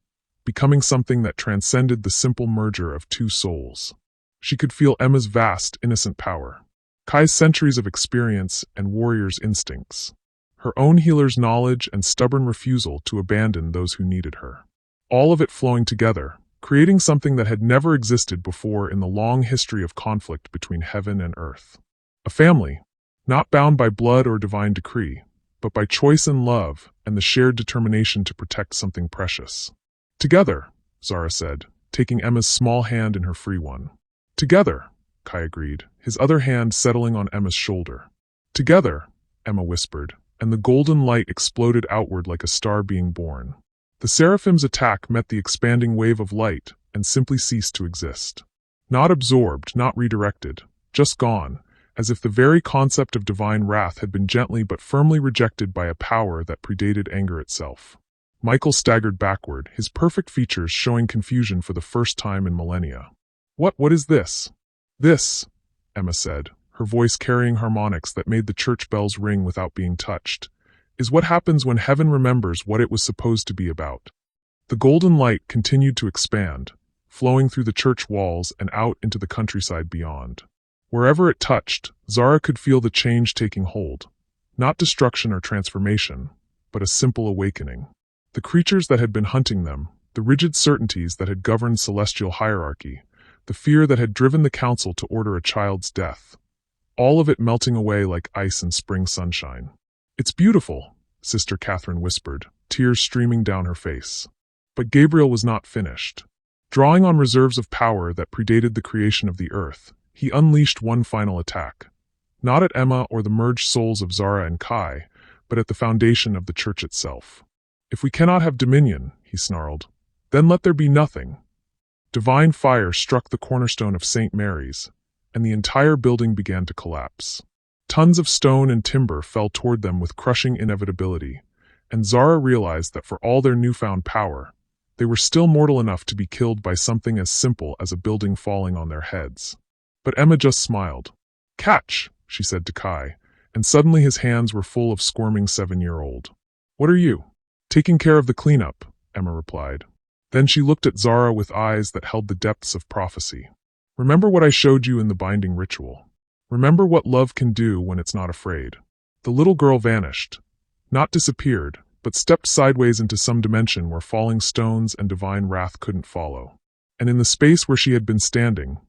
becoming something that transcended the simple merger of two souls. She could feel Emma's vast, innocent power, Kai's centuries of experience and warrior's instincts, her own healer's knowledge and stubborn refusal to abandon those who needed her. All of it flowing together, creating something that had never existed before in the long history of conflict between heaven and earth. A family, not bound by blood or divine decree, but by choice and love and the shared determination to protect something precious. Together, Zara said, taking Emma's small hand in her free one. Together, Kai agreed, his other hand settling on Emma's shoulder. Together, Emma whispered, and the golden light exploded outward like a star being born. The seraphim's attack met the expanding wave of light and simply ceased to exist. Not absorbed, not redirected, just gone, as if the very concept of divine wrath had been gently but firmly rejected by a power that predated anger itself. Michael staggered backward, his perfect features showing confusion for the first time in millennia. What is this? This, Emma said, her voice carrying harmonics that made the church bells ring without being touched, is what happens when heaven remembers what it was supposed to be about. The golden light continued to expand, flowing through the church walls and out into the countryside beyond. Wherever it touched, Zara could feel the change taking hold. Not destruction or transformation, but a simple awakening. The creatures that had been hunting them, the rigid certainties that had governed celestial hierarchy, the fear that had driven the council to order a child's death, all of it melting away like ice in spring sunshine. "It's beautiful," Sister Catherine whispered, tears streaming down her face. But Gabriel was not finished. Drawing on reserves of power that predated the creation of the earth, he unleashed one final attack. Not at Emma or the merged souls of Zara and Kai, but at the foundation of the church itself. "If we cannot have dominion," he snarled, "then let there be nothing." Divine fire struck the cornerstone of St. Mary's, and the entire building began to collapse. Tons of stone and timber fell toward them with crushing inevitability, and Zara realized that for all their newfound power, they were still mortal enough to be killed by something as simple as a building falling on their heads. But Emma just smiled. "Catch," she said to Kai, and suddenly his hands were full of squirming 7-year-old. "What are you?" "Taking care of the cleanup," Emma replied. Then she looked at Zara with eyes that held the depths of prophecy. "Remember what I showed you in the binding ritual. Remember what love can do when it's not afraid." The little girl vanished. Not disappeared, but stepped sideways into some dimension where falling stones and divine wrath couldn't follow. And in the space where she had been standing,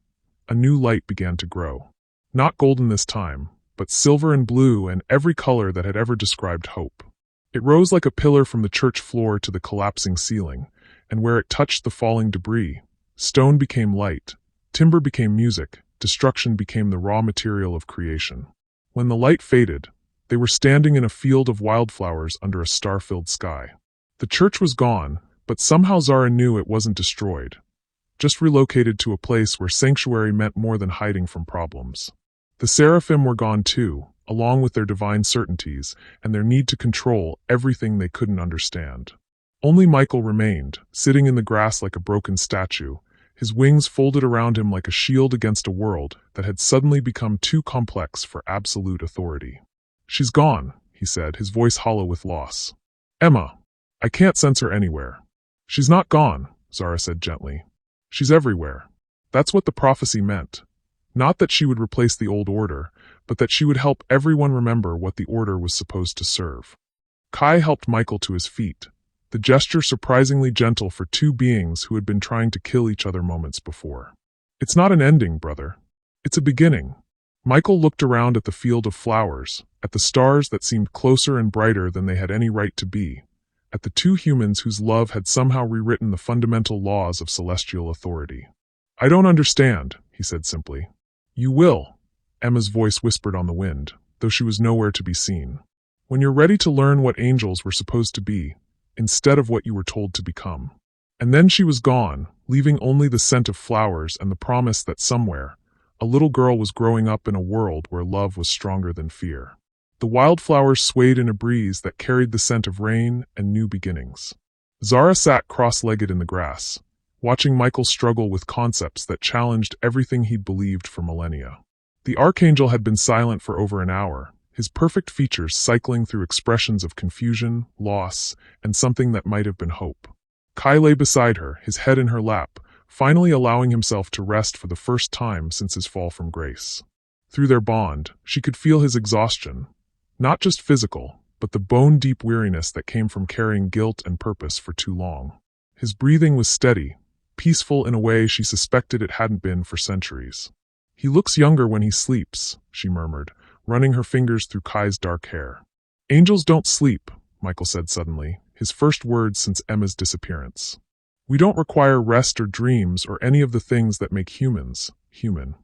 a new light began to grow. Not golden this time, but silver and blue and every color that had ever described hope. It rose like a pillar from the church floor to the collapsing ceiling, and where it touched the falling debris, stone became light, timber became music, destruction became the raw material of creation. When the light faded, they were standing in a field of wildflowers under a star-filled sky. The church was gone, but somehow Zara knew it wasn't destroyed, just relocated to a place where sanctuary meant more than hiding from problems. The seraphim were gone too, along with their divine certainties and their need to control everything they couldn't understand. Only Michael remained, sitting in the grass like a broken statue, his wings folded around him like a shield against a world that had suddenly become too complex for absolute authority. "She's gone," he said, his voice hollow with loss. "Emma, I can't sense her anywhere." "She's not gone," Zara said gently. "She's everywhere." That's what the prophecy meant. Not that she would replace the old order, but that she would help everyone remember what the order was supposed to serve. Kai helped Michael to his feet, the gesture surprisingly gentle for two beings who had been trying to kill each other moments before. "It's not an ending, brother. It's a beginning." Michael looked around at the field of flowers, at the stars that seemed closer and brighter than they had any right to be, at the two humans whose love had somehow rewritten the fundamental laws of celestial authority. "I don't understand," he said simply. "You will," Emma's voice whispered on the wind, though she was nowhere to be seen. "When you're ready to learn what angels were supposed to be, instead of what you were told to become." And then she was gone, leaving only the scent of flowers and the promise that somewhere, a little girl was growing up in a world where love was stronger than fear. The wildflowers swayed in a breeze that carried the scent of rain and new beginnings. Zara sat cross-legged in the grass, watching Michael struggle with concepts that challenged everything he'd believed for millennia. The archangel had been silent for over an hour, his perfect features cycling through expressions of confusion, loss, and something that might have been hope. Kai lay beside her, his head in her lap, finally allowing himself to rest for the first time since his fall from grace. Through their bond, she could feel his exhaustion, not just physical, but the bone-deep weariness that came from carrying guilt and purpose for too long. His breathing was steady, peaceful in a way she suspected it hadn't been for centuries. "He looks younger when he sleeps," she murmured, running her fingers through Kai's dark hair. "Angels don't sleep," Michael said suddenly, his first words since Emma's disappearance. "We don't require rest or dreams or any of the things that make humans human."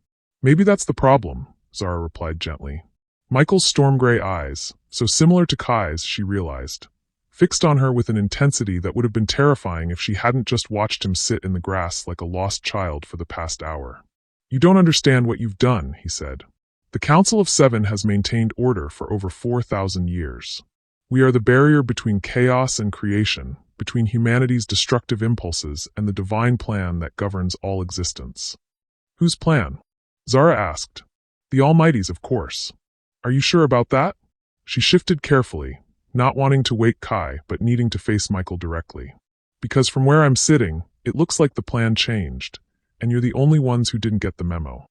"Maybe that's the problem," Zara replied gently. Michael's storm-gray eyes, so similar to Kai's, she realized, fixed on her with an intensity that would have been terrifying if she hadn't just watched him sit in the grass like a lost child for the past hour. "You don't understand what you've done," he said. "The Council of Seven has maintained order for over 4,000 years. We are the barrier between chaos and creation, between humanity's destructive impulses and the divine plan that governs all existence." "Whose plan?" Zara asked. "The Almighty's, of course." "Are you sure about that?" She shifted carefully, not wanting to wake Kai but needing to face Michael directly. "Because from where I'm sitting, it looks like the plan changed, and you're the only ones who didn't get the memo."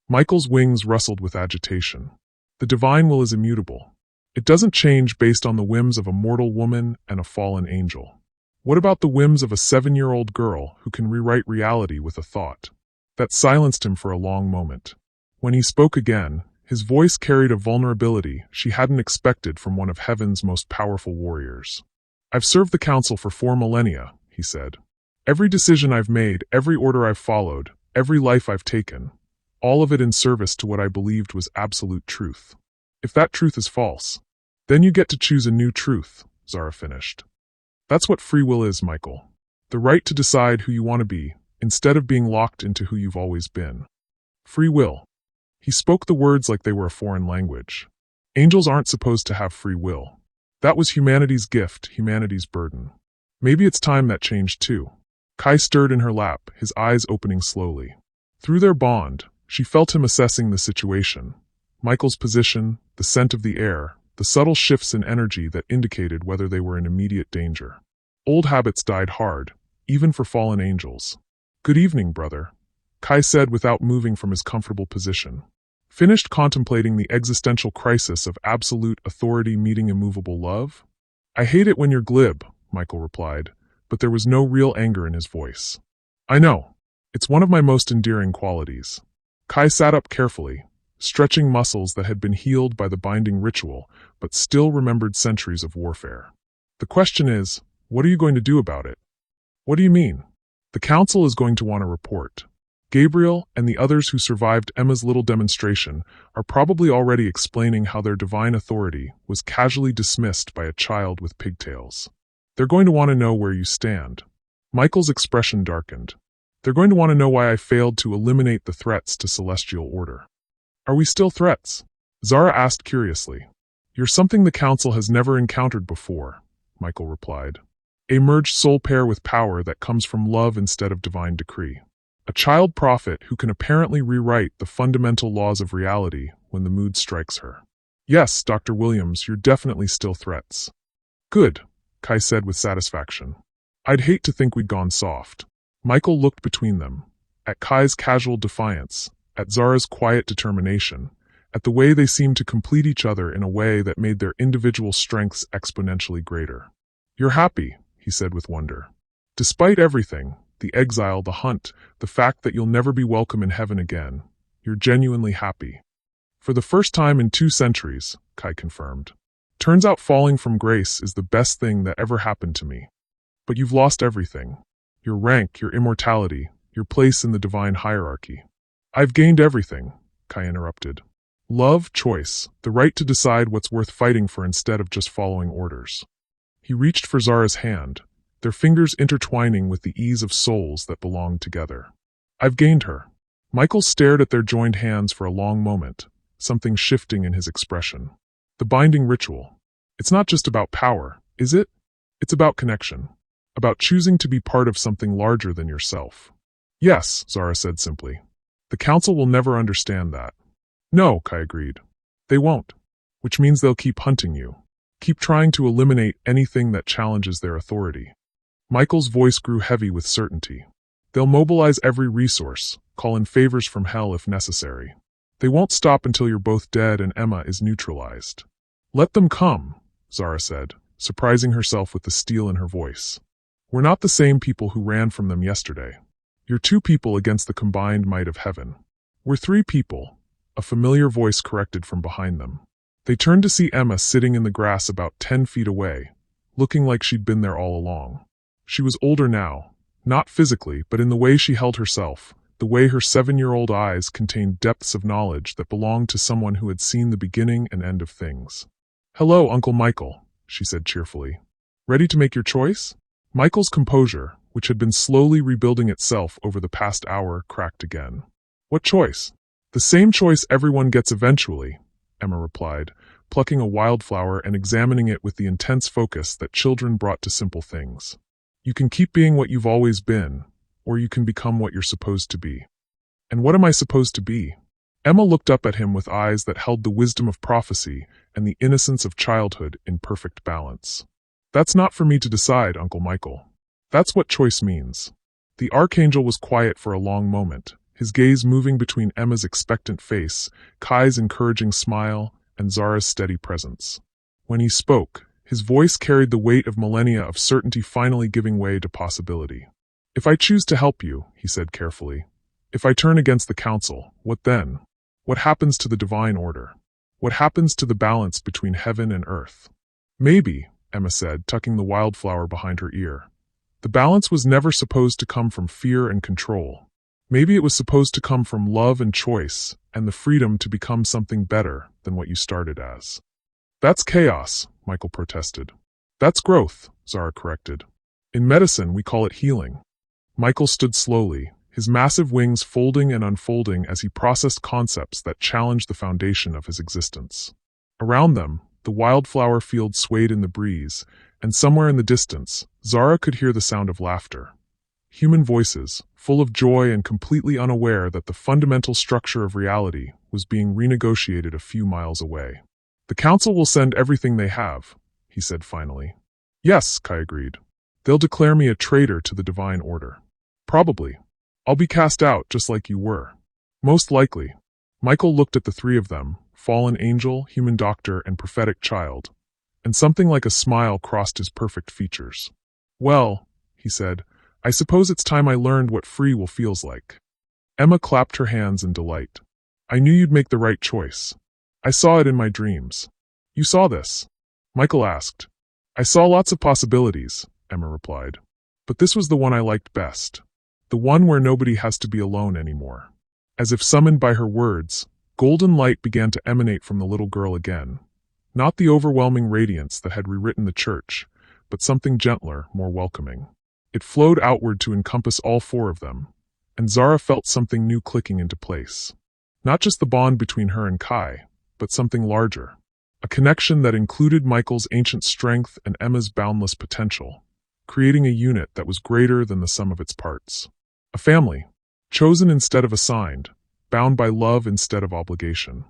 Michael's wings rustled with agitation. "The divine will is immutable. It doesn't change based on the whims of a mortal woman and a fallen angel. What about the whims of a 7-year-old girl who can rewrite reality with a thought?" That silenced him for a long moment. When he spoke again, his voice carried a vulnerability she hadn't expected from one of heaven's most powerful warriors. "I've served the Council for 4 millennia, he said. "Every decision I've made, every order I've followed, every life I've taken, all of it in service to what I believed was absolute truth. If that truth is false, then you get to choose a new truth," Zara finished. "That's what free will is, Michael. The right to decide who you want to be, instead of being locked into who you've always been. Free will." He spoke the words like they were a foreign language. Angels aren't supposed to have free will. That was humanity's gift, humanity's burden. Maybe it's time that changed too. Kai stirred in her lap, his eyes opening slowly. Through their bond, she felt him assessing the situation. Michael's position, the scent of the air, the subtle shifts in energy that indicated whether they were in immediate danger. Old habits died hard, even for fallen angels. "Good evening, brother," Kai said without moving from his comfortable position. "Finished contemplating the existential crisis of absolute authority meeting immovable love?" "I hate it when you're glib," Michael replied, but there was no real anger in his voice. "I know. It's one of my most endearing qualities." Kai sat up carefully, stretching muscles that had been healed by the binding ritual, but still remembered centuries of warfare. "The question is, what are you going to do about it?" "What do you mean?" "The Council is going to want a report. Gabriel and the others who survived Emma's little demonstration are probably already explaining how their divine authority was casually dismissed by a child with pigtails. They're going to want to know where you stand." Michael's expression darkened. "They're going to want to know why I failed to eliminate the threats to celestial order." "Are we still threats?" Zara asked curiously. "You're something the Council has never encountered before," Michael replied. "A merged soul pair with power that comes from love instead of divine decree. A child prophet who can apparently rewrite the fundamental laws of reality when the mood strikes her." "Yes, Dr. Williams, you're definitely still threats." "Good," Kai said with satisfaction. "I'd hate to think we'd gone soft." Michael looked between them, at Kai's casual defiance, at Zara's quiet determination, at the way they seemed to complete each other in a way that made their individual strengths exponentially greater. "You're happy," he said with wonder. "Despite everything, the exile, the hunt, the fact that you'll never be welcome in heaven again, you're genuinely happy." "For the first time in 2 centuries, Kai confirmed. "Turns out falling from grace is the best thing that ever happened to me." "But you've lost everything. Your rank, your immortality, your place in the divine hierarchy." "I've gained everything," Kai interrupted. "Love, choice, the right to decide what's worth fighting for instead of just following orders." He reached for Zara's hand, their fingers intertwining with the ease of souls that belonged together. "I've gained her." Michael stared at their joined hands for a long moment, something shifting in his expression. "The binding ritual. It's not just about power, is it? It's about connection. About choosing to be part of something larger than yourself." "Yes," Zara said simply. "The Council will never understand that." "No," Kai agreed. "They won't. Which means they'll keep hunting you. Keep trying to eliminate anything that challenges their authority." Michael's voice grew heavy with certainty. They'll mobilize every resource, call in favors from hell if necessary. They won't stop until you're both dead and Emma is neutralized. Let them come, Zara said, surprising herself with the steel in her voice. We're not the same people who ran from them yesterday. You're 2 people against the combined might of heaven. We're 3 people, a familiar voice corrected from behind them. They turned to see Emma sitting in the grass about 10 feet away, looking like she'd been there all along. She was older now, not physically, but in the way she held herself, the way her 7-year-old eyes contained depths of knowledge that belonged to someone who had seen the beginning and end of things. "Hello, Uncle Michael," she said cheerfully. "Ready to make your choice?" Michael's composure, which had been slowly rebuilding itself over the past hour, cracked again. "What choice?" "The same choice everyone gets eventually," Emma replied, plucking a wildflower and examining it with the intense focus that children brought to simple things. "You can keep being what you've always been, or you can become what you're supposed to be." "And what am I supposed to be?" Emma looked up at him with eyes that held the wisdom of prophecy and the innocence of childhood in perfect balance. "That's not for me to decide, Uncle Michael. That's what choice means." The archangel was quiet for a long moment, his gaze moving between Emma's expectant face, Kai's encouraging smile, and Zara's steady presence. When he spoke, his voice carried the weight of millennia of certainty finally giving way to possibility. "If I choose to help you," he said carefully, "if I turn against the council, what then? What happens to the divine order? What happens to the balance between heaven and earth?" "Maybe," Emma said, tucking the wildflower behind her ear. "The balance was never supposed to come from fear and control. Maybe it was supposed to come from love and choice, and the freedom to become something better than what you started as." "That's chaos," Michael protested. "That's growth," Zara corrected. "In medicine, we call it healing." Michael stood slowly, his massive wings folding and unfolding as he processed concepts that challenged the foundation of his existence. Around them, the wildflower field swayed in the breeze, and somewhere in the distance, Zara could hear the sound of laughter. Human voices, full of joy and completely unaware that the fundamental structure of reality was being renegotiated a few miles away. "The council will send everything they have," he said finally. "Yes," Kai agreed. "They'll declare me a traitor to the divine order. Probably. I'll be cast out just like you were." "Most likely." Michael looked at the 3 of them, fallen angel, human doctor, and prophetic child, and something like a smile crossed his perfect features. "Well," he said, "I suppose it's time I learned what free will feels like." Emma clapped her hands in delight. "I knew you'd make the right choice. I saw it in my dreams." "You saw this?" Michael asked. "I saw lots of possibilities," Emma replied. "But this was the one I liked best. The one where nobody has to be alone anymore." As if summoned by her words, golden light began to emanate from the little girl again. Not the overwhelming radiance that had rewritten the church, but something gentler, more welcoming. It flowed outward to encompass all 4 of them, and Zara felt something new clicking into place. Not just the bond between her and Kai, but something larger. A connection that included Michael's ancient strength and Emma's boundless potential, creating a unit that was greater than the sum of its parts. A family, chosen instead of assigned, bound by love instead of obligation.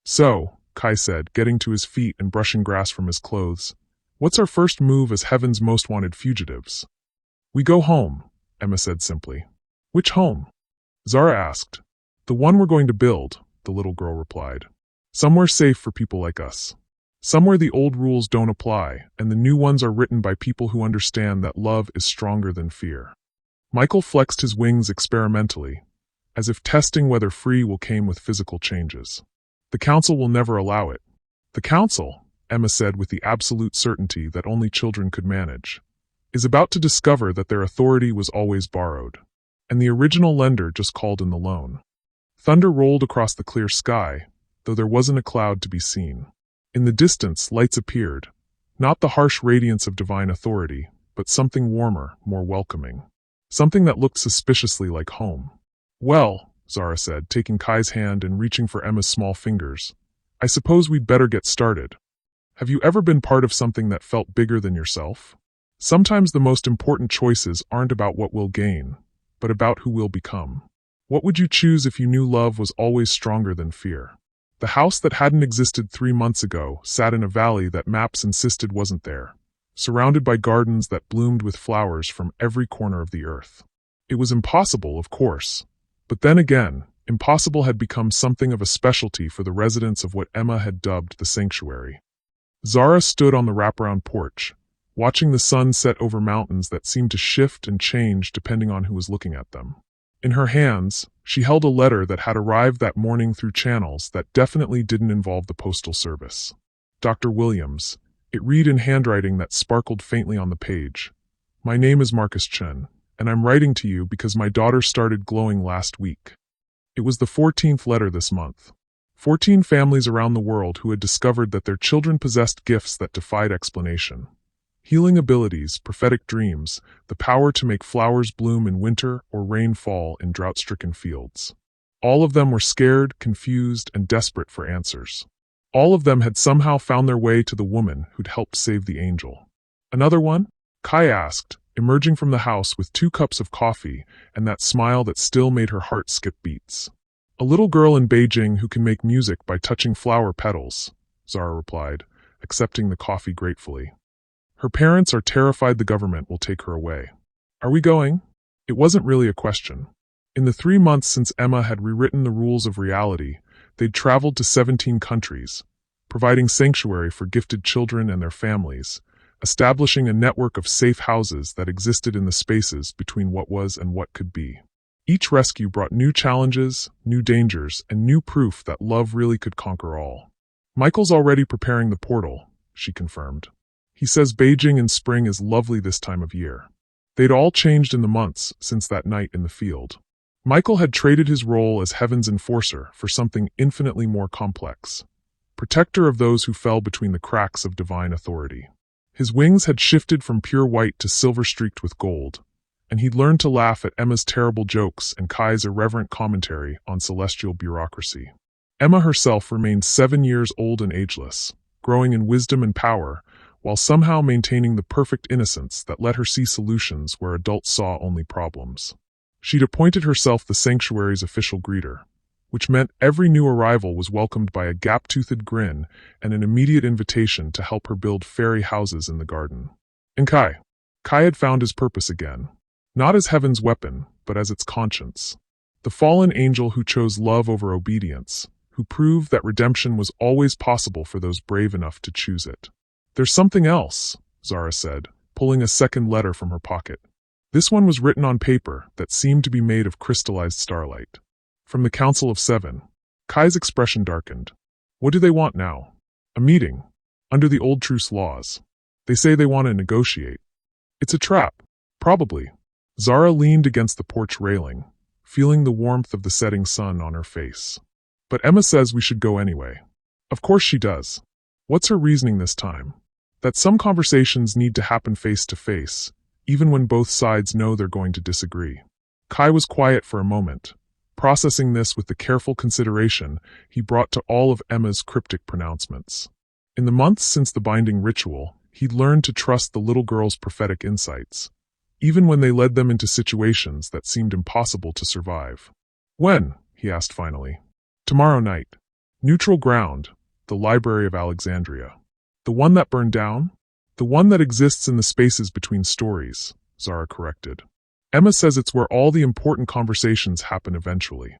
"So," Kai said, getting to his feet and brushing grass from his clothes, "what's our first move as heaven's most wanted fugitives?" "We go home," Emma said simply. "Which home?" Zara asked. "The one we're going to build," the little girl replied. "Somewhere safe for people like us. Somewhere the old rules don't apply, and the new ones are written by people who understand that love is stronger than fear." Michael flexed his wings experimentally, as if testing whether free will came with physical changes. "The council will never allow it." "The council," Emma said with the absolute certainty that only children could manage, "is about to discover that their authority was always borrowed, and the original lender just called in the loan." Thunder rolled across the clear sky, though there wasn't a cloud to be seen. In the distance, lights appeared, not the harsh radiance of divine authority, but something warmer, more welcoming. Something that looked suspiciously like home. "Well," Zara said, taking Kai's hand and reaching for Emma's small fingers, "I suppose we'd better get started. Have you ever been part of something that felt bigger than yourself? Sometimes the most important choices aren't about what we'll gain, but about who we'll become. What would you choose if you knew love was always stronger than fear?" The house that hadn't existed 3 months ago sat in a valley that maps insisted wasn't there, surrounded by gardens that bloomed with flowers from every corner of the earth. It was impossible, of course, but then again, impossible had become something of a specialty for the residents of what Emma had dubbed the sanctuary. Zara stood on the wraparound porch, watching the sun set over mountains that seemed to shift and change depending on who was looking at them. In her hands, she held a letter that had arrived that morning through channels that definitely didn't involve the postal service. Dr. Williams, it read in handwriting that sparkled faintly on the page. My name is Marcus Chen, and I'm writing to you because my daughter started glowing last week. It was the 14th letter this month. 14 families around the world who had discovered that their children possessed gifts that defied explanation. Healing abilities, prophetic dreams, the power to make flowers bloom in winter or rain fall in drought-stricken fields. All of them were scared, confused, and desperate for answers. All of them had somehow found their way to the woman who'd helped save the angel. Another one? Kai asked, emerging from the house with 2 cups of coffee and that smile that still made her heart skip beats. A little girl in Beijing who can make music by touching flower petals, Zara replied, accepting the coffee gratefully. Her parents are terrified the government will take her away. Are we going? It wasn't really a question. In the 3 months since Emma had rewritten the rules of reality, they'd traveled to 17 countries, providing sanctuary for gifted children and their families, establishing a network of safe houses that existed in the spaces between what was and what could be. Each rescue brought new challenges, new dangers, and new proof that love really could conquer all. Michael's already preparing the portal, she confirmed. He says Beijing in spring is lovely this time of year. They'd all changed in the months since that night in the field. Michael had traded his role as Heaven's enforcer for something infinitely more complex. Protector of those who fell between the cracks of divine authority. His wings had shifted from pure white to silver-streaked with gold, and he'd learned to laugh at Emma's terrible jokes and Kai's irreverent commentary on celestial bureaucracy. Emma herself remained 7 years old and ageless, growing in wisdom and power, while somehow maintaining the perfect innocence that let her see solutions where adults saw only problems. She'd appointed herself the sanctuary's official greeter, which meant every new arrival was welcomed by a gap-toothed grin and an immediate invitation to help her build fairy houses in the garden. And Kai had found his purpose again. Not as Heaven's weapon, but as its conscience. The fallen angel who chose love over obedience, who proved that redemption was always possible for those brave enough to choose it. There's something else, Zara said, pulling a second letter from her pocket. This one was written on paper that seemed to be made of crystallized starlight. From the Council of 7. Kai's expression darkened. What do they want now? A meeting. Under the old truce laws. They say they want to negotiate. It's a trap. Probably. Zara leaned against the porch railing, feeling the warmth of the setting sun on her face. But Emma says we should go anyway. Of course she does. What's her reasoning this time? That some conversations need to happen face to face, even when both sides know they're going to disagree. Kai was quiet for a moment, processing this with the careful consideration he brought to all of Emma's cryptic pronouncements. In the months since the binding ritual, he'd learned to trust the little girl's prophetic insights, even when they led them into situations that seemed impossible to survive. When? He asked finally. Tomorrow night. Neutral ground, the Library of Alexandria. The one that burned down? The one that exists in the spaces between stories, Zara corrected. Emma says it's where all the important conversations happen eventually.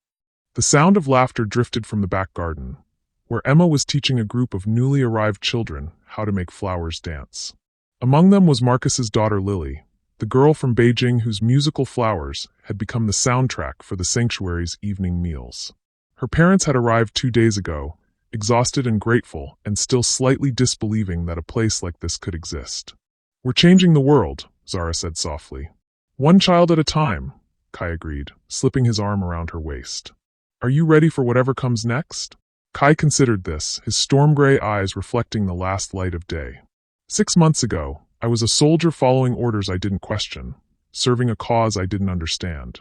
The sound of laughter drifted from the back garden, where Emma was teaching a group of newly arrived children how to make flowers dance. Among them was Marcus's daughter Lily, the girl from Beijing whose musical flowers had become the soundtrack for the sanctuary's evening meals. Her parents had arrived 2 days ago, exhausted and grateful, and still slightly disbelieving that a place like this could exist. We're changing the world, Zara said softly. One child at a time, Kai agreed, slipping his arm around her waist. Are you ready for whatever comes next? Kai considered this, his storm-gray eyes reflecting the last light of day. 6 months ago, I was a soldier following orders I didn't question, serving a cause I didn't understand.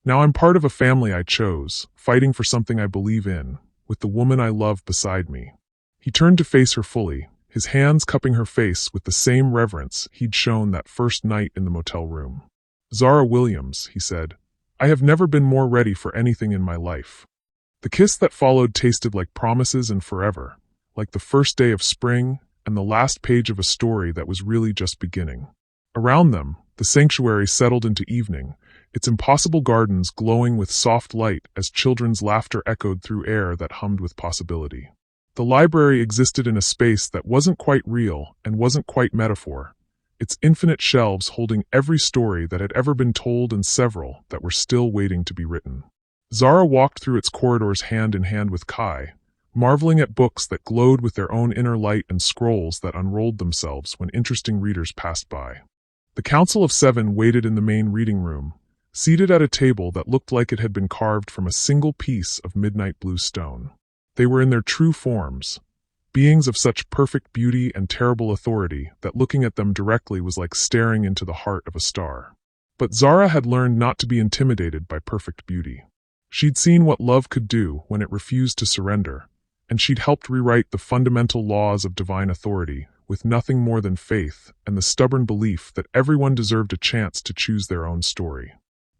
Now I'm part of a family I chose, fighting for something I believe in, with the woman I love beside me. He turned to face her fully, his hands cupping her face with the same reverence he'd shown that first night in the motel room. Zara Williams, he said, I have never been more ready for anything in my life. The kiss that followed tasted like promises and forever, like the first day of spring and the last page of a story that was really just beginning. Around them, the sanctuary settled into evening, its impossible gardens glowing with soft light as children's laughter echoed through air that hummed with possibility. The library existed in a space that wasn't quite real and wasn't quite metaphor, its infinite shelves holding every story that had ever been told and several that were still waiting to be written. Zara walked through its corridors hand in hand with Kai, marveling at books that glowed with their own inner light and scrolls that unrolled themselves when interesting readers passed by. The Council of Seven waited in the main reading room, seated at a table that looked like it had been carved from a single piece of midnight blue stone. They were in their true forms, beings of such perfect beauty and terrible authority that looking at them directly was like staring into the heart of a star. But Zara had learned not to be intimidated by perfect beauty. She'd seen what love could do when it refused to surrender, and she'd helped rewrite the fundamental laws of divine authority with nothing more than faith and the stubborn belief that everyone deserved a chance to choose their own story.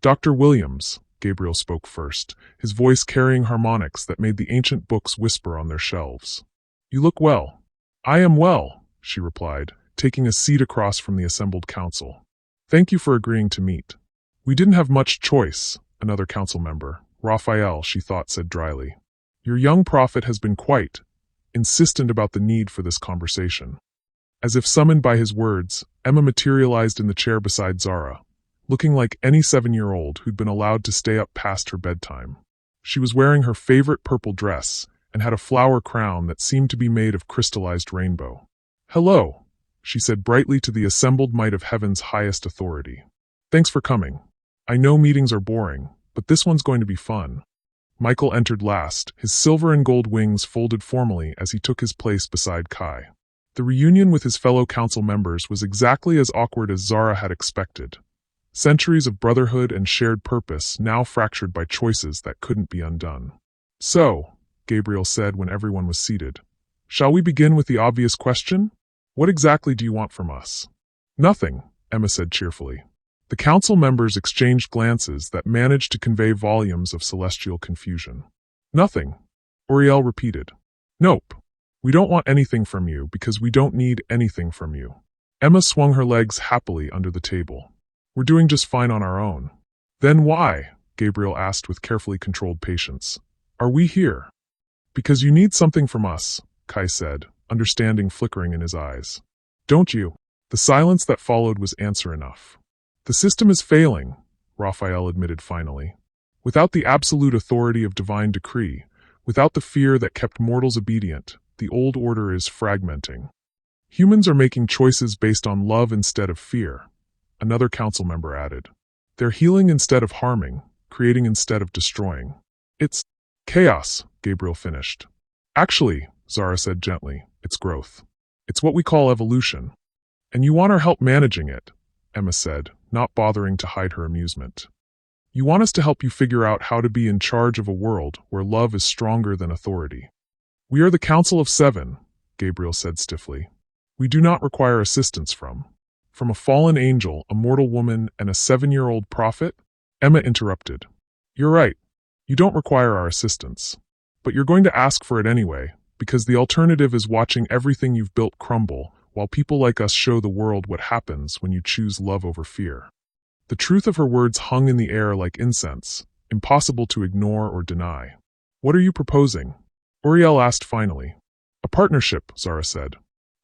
Dr. Williams, Gabriel spoke first, his voice carrying harmonics that made the ancient books whisper on their shelves. "You look well." "I am well," she replied, taking a seat across from the assembled council. "Thank you for agreeing to meet." "We didn't have much choice," another council member, Raphael, she thought, said dryly. "Your young prophet has been quite insistent about the need for this conversation." As if summoned by his words, Emma materialized in the chair beside Zara, looking like any 7-year-old who'd been allowed to stay up past her bedtime. She was wearing her favorite purple dress and had a flower crown that seemed to be made of crystallized rainbow. "Hello," she said brightly to the assembled might of heaven's highest authority. "Thanks for coming. I know meetings are boring, but this one's going to be fun." Michael entered last, his silver and gold wings folded formally as he took his place beside Kai. The reunion with his fellow council members was exactly as awkward as Zara had expected. Centuries of brotherhood and shared purpose now fractured by choices that couldn't be undone. "So," Gabriel said when everyone was seated, "shall we begin with the obvious question? What exactly do you want from us?" "Nothing," Emma said cheerfully. The council members exchanged glances that managed to convey volumes of celestial confusion. "Nothing," Uriel repeated. "Nope. We don't want anything from you because we don't need anything from you." Emma swung her legs happily under the table. "We're doing just fine on our own." "Then why?" Gabriel asked with carefully controlled patience. "Are we here?" "Because you need something from us," Kai said, understanding flickering in his eyes. "Don't you?" The silence that followed was answer enough. "The system is failing," Raphael admitted finally. "Without the absolute authority of divine decree, without the fear that kept mortals obedient, the old order is fragmenting. Humans are making choices based on love instead of fear," another council member added. "They're healing instead of harming, creating instead of destroying. It's chaos," Gabriel finished. "Actually," Zara said gently, "it's growth. It's what we call evolution." "And you want our help managing it," Emma said, not bothering to hide her amusement. "You want us to help you figure out how to be in charge of a world where love is stronger than authority." "We are the Council of Seven," Gabriel said stiffly. "We do not require assistance from a fallen angel, a mortal woman, and a 7-year-old prophet?" Emma interrupted. "You're right. You don't require our assistance. But you're going to ask for it anyway, because the alternative is watching everything you've built crumble, while people like us show the world what happens when you choose love over fear." The truth of her words hung in the air like incense, impossible to ignore or deny. "What are you proposing?" Uriel asked finally. "A partnership," Zara said.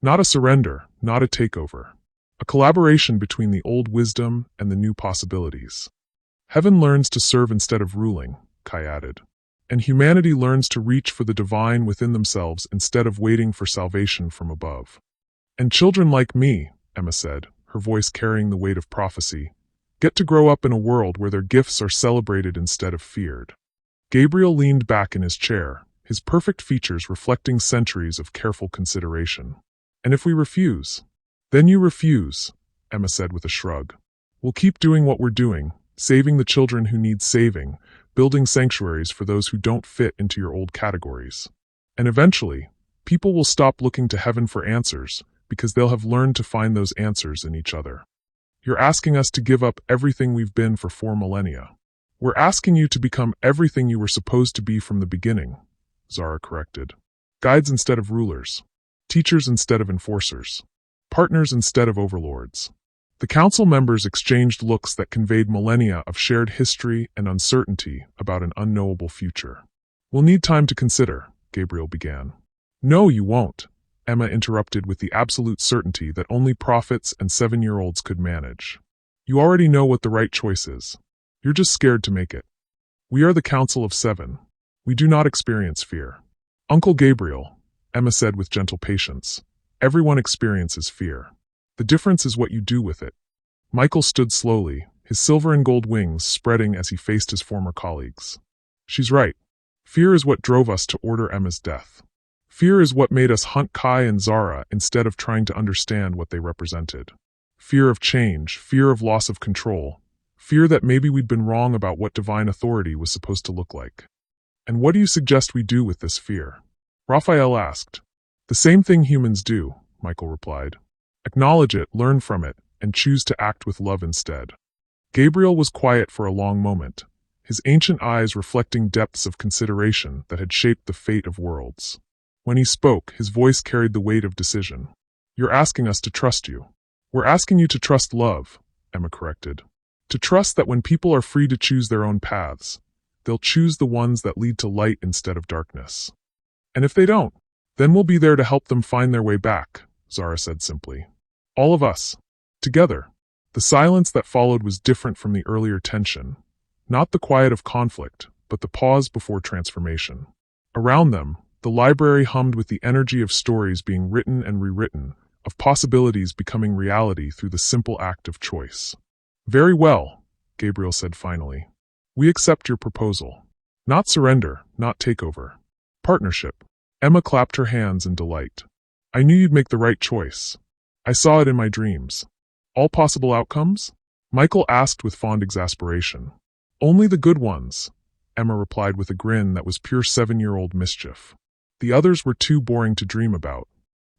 "Not a surrender, not a takeover. A collaboration between the old wisdom and the new possibilities. Heaven learns to serve instead of ruling," Kai added. "And humanity learns to reach for the divine within themselves instead of waiting for salvation from above. And children like me," Emma said, her voice carrying the weight of prophecy, "get to grow up in a world where their gifts are celebrated instead of feared." Gabriel leaned back in his chair, his perfect features reflecting centuries of careful consideration. "And if we refuse?" "Then you refuse," Emma said with a shrug. "We'll keep doing what we're doing, saving the children who need saving, building sanctuaries for those who don't fit into your old categories. And eventually, people will stop looking to heaven for answers because they'll have learned to find those answers in each other." "You're asking us to give up everything we've been for 4 millennia. We're asking you to become everything you were supposed to be from the beginning," Zara corrected. "Guides instead of rulers." teachers instead of enforcers, partners instead of overlords. The council members exchanged looks that conveyed millennia of shared history and uncertainty about an unknowable future. "We'll need time to consider," Gabriel began. "No, you won't," Emma interrupted with the absolute certainty that only prophets and 7-year-olds could manage. "You already know what the right choice is. You're just scared to make it. We are the Council of 7. We do not experience fear." "Uncle Gabriel," Emma said with gentle patience, "everyone experiences fear. The difference is what you do with it." Michael stood slowly, his silver and gold wings spreading as he faced his former colleagues. "She's right. Fear is what drove us to order Emma's death. Fear is what made us hunt Kai and Zara instead of trying to understand what they represented. Fear of change, fear of loss of control, fear that maybe we'd been wrong about what divine authority was supposed to look like." "And what do you suggest we do with this fear?" Raphael asked. "The same thing humans do," Michael replied. "Acknowledge it, learn from it, and choose to act with love instead." Gabriel was quiet for a long moment, his ancient eyes reflecting depths of consideration that had shaped the fate of worlds. When he spoke, his voice carried the weight of decision. "You're asking us to trust you." "We're asking you to trust love," Emma corrected. "To trust that when people are free to choose their own paths, they'll choose the ones that lead to light instead of darkness. And if they don't, then we'll be there to help them find their way back," Zara said simply. "All of us. Together." The silence that followed was different from the earlier tension. Not the quiet of conflict, but the pause before transformation. Around them, the library hummed with the energy of stories being written and rewritten, of possibilities becoming reality through the simple act of choice. "Very well," Gabriel said finally. "We accept your proposal. Not surrender, not takeover. Partnership." Emma clapped her hands in delight. "I knew you'd make the right choice. I saw it in my dreams." "All possible outcomes?" Michael asked with fond exasperation. "Only the good ones," Emma replied with a grin that was pure 7-year-old mischief. "The others were too boring to dream about."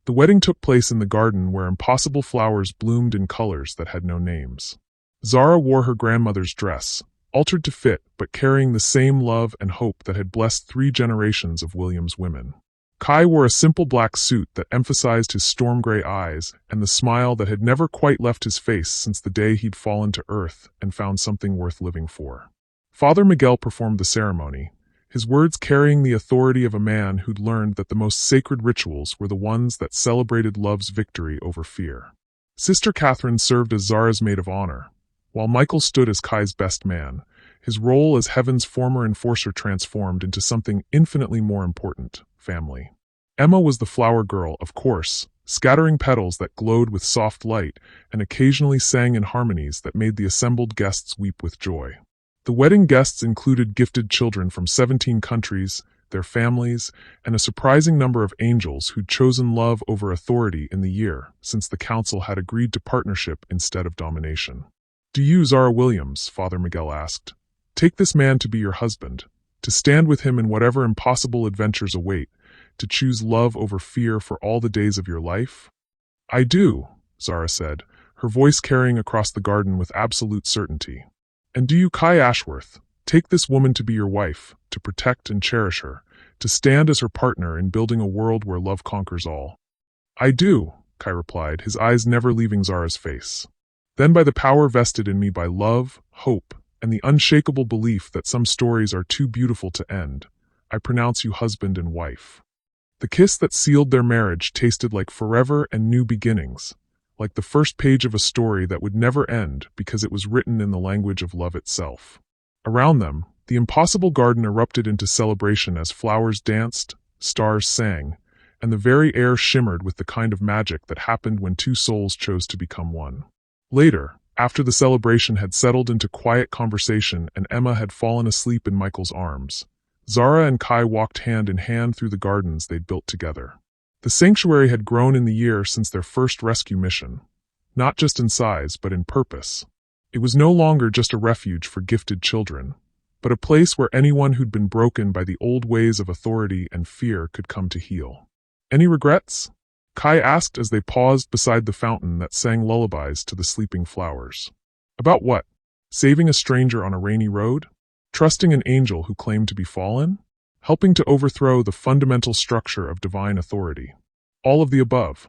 The wedding took place in the garden where impossible flowers bloomed in colors that had no names. Zara wore her grandmother's dress, altered to fit but carrying the same love and hope that had blessed 3 generations of Williams women. Kai wore a simple black suit that emphasized his storm-gray eyes and the smile that had never quite left his face since the day he'd fallen to earth and found something worth living for. Father Miguel performed the ceremony, his words carrying the authority of a man who'd learned that the most sacred rituals were the ones that celebrated love's victory over fear. Sister Catherine served as Zara's maid of honor, while Michael stood as Kai's best man, his role as heaven's former enforcer transformed into something infinitely more important: family. Emma was the flower girl, of course, scattering petals that glowed with soft light and occasionally sang in harmonies that made the assembled guests weep with joy. The wedding guests included gifted children from 17 countries, their families, and a surprising number of angels who'd chosen love over authority in the year since the council had agreed to partnership instead of domination. "Do you, Zara Williams," Father Miguel asked, "take this man to be your husband, to stand with him in whatever impossible adventures await, to choose love over fear for all the days of your life?" "I do," Zara said, her voice carrying across the garden with absolute certainty. "And do you, Kai Ashworth, take this woman to be your wife, to protect and cherish her, to stand as her partner in building a world where love conquers all?" "I do," Kai replied, his eyes never leaving Zara's face. "Then by the power vested in me by love, hope, and the unshakable belief that some stories are too beautiful to end, I pronounce you husband and wife." The kiss that sealed their marriage tasted like forever and new beginnings, like the first page of a story that would never end because it was written in the language of love itself. Around them, the impossible garden erupted into celebration as flowers danced, stars sang, and the very air shimmered with the kind of magic that happened when 2 souls chose to become one. Later, after the celebration had settled into quiet conversation and Emma had fallen asleep in Michael's arms, Zara and Kai walked hand in hand through the gardens they'd built together. The sanctuary had grown in the year since their first rescue mission, not just in size but in purpose. It was no longer just a refuge for gifted children, but a place where anyone who'd been broken by the old ways of authority and fear could come to heal. "Any regrets?" Kai asked as they paused beside the fountain that sang lullabies to the sleeping flowers. "About what? Saving a stranger on a rainy road? Trusting an angel who claimed to be fallen? Helping to overthrow the fundamental structure of divine authority?" All of the above.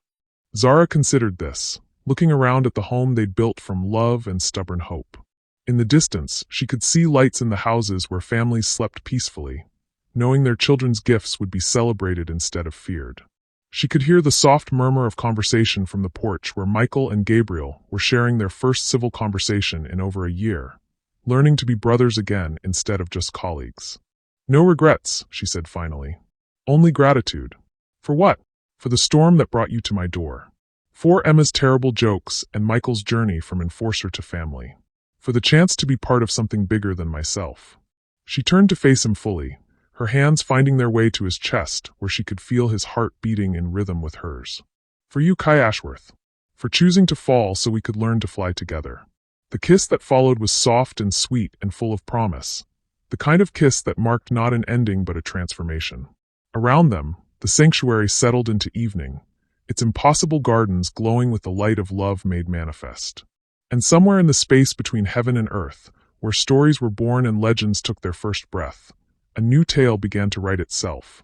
Zara considered this, looking around at the home they'd built from love and stubborn hope. In the distance, she could see lights in the houses where families slept peacefully, knowing their children's gifts would be celebrated instead of feared. She could hear the soft murmur of conversation from the porch where Michael and Gabriel were sharing their first civil conversation in over a year, learning to be brothers again instead of just colleagues. "No regrets," she said finally. "Only gratitude." "For what?" "For the storm that brought you to my door. For Emma's terrible jokes and Michael's journey from enforcer to family. For the chance to be part of something bigger than myself." She turned to face him fully, her hands finding their way to his chest where she could feel his heart beating in rhythm with hers. "For you, Kai Ashworth. For choosing to fall so we could learn to fly together." The kiss that followed was soft and sweet and full of promise, the kind of kiss that marked not an ending but a transformation. Around them, the sanctuary settled into evening, its impossible gardens glowing with the light of love made manifest. And somewhere in the space between heaven and earth, where stories were born and legends took their first breath, a new tale began to write itself.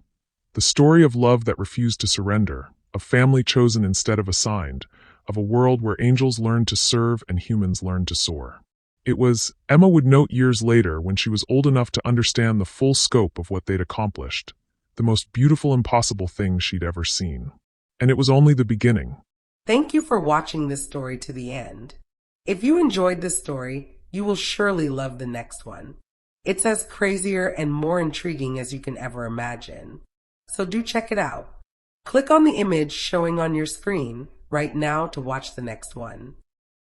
The story of love that refused to surrender, of family chosen instead of assigned, of a world where angels learned to serve and humans learned to soar. It was, Emma would note years later when she was old enough to understand the full scope of what they'd accomplished, the most beautiful impossible thing she'd ever seen. And it was only the beginning. Thank you for watching this story to the end. If you enjoyed this story, you will surely love the next one. It's as crazier and more intriguing as you can ever imagine. So do check it out. Click on the image showing on your screen right now to watch the next one.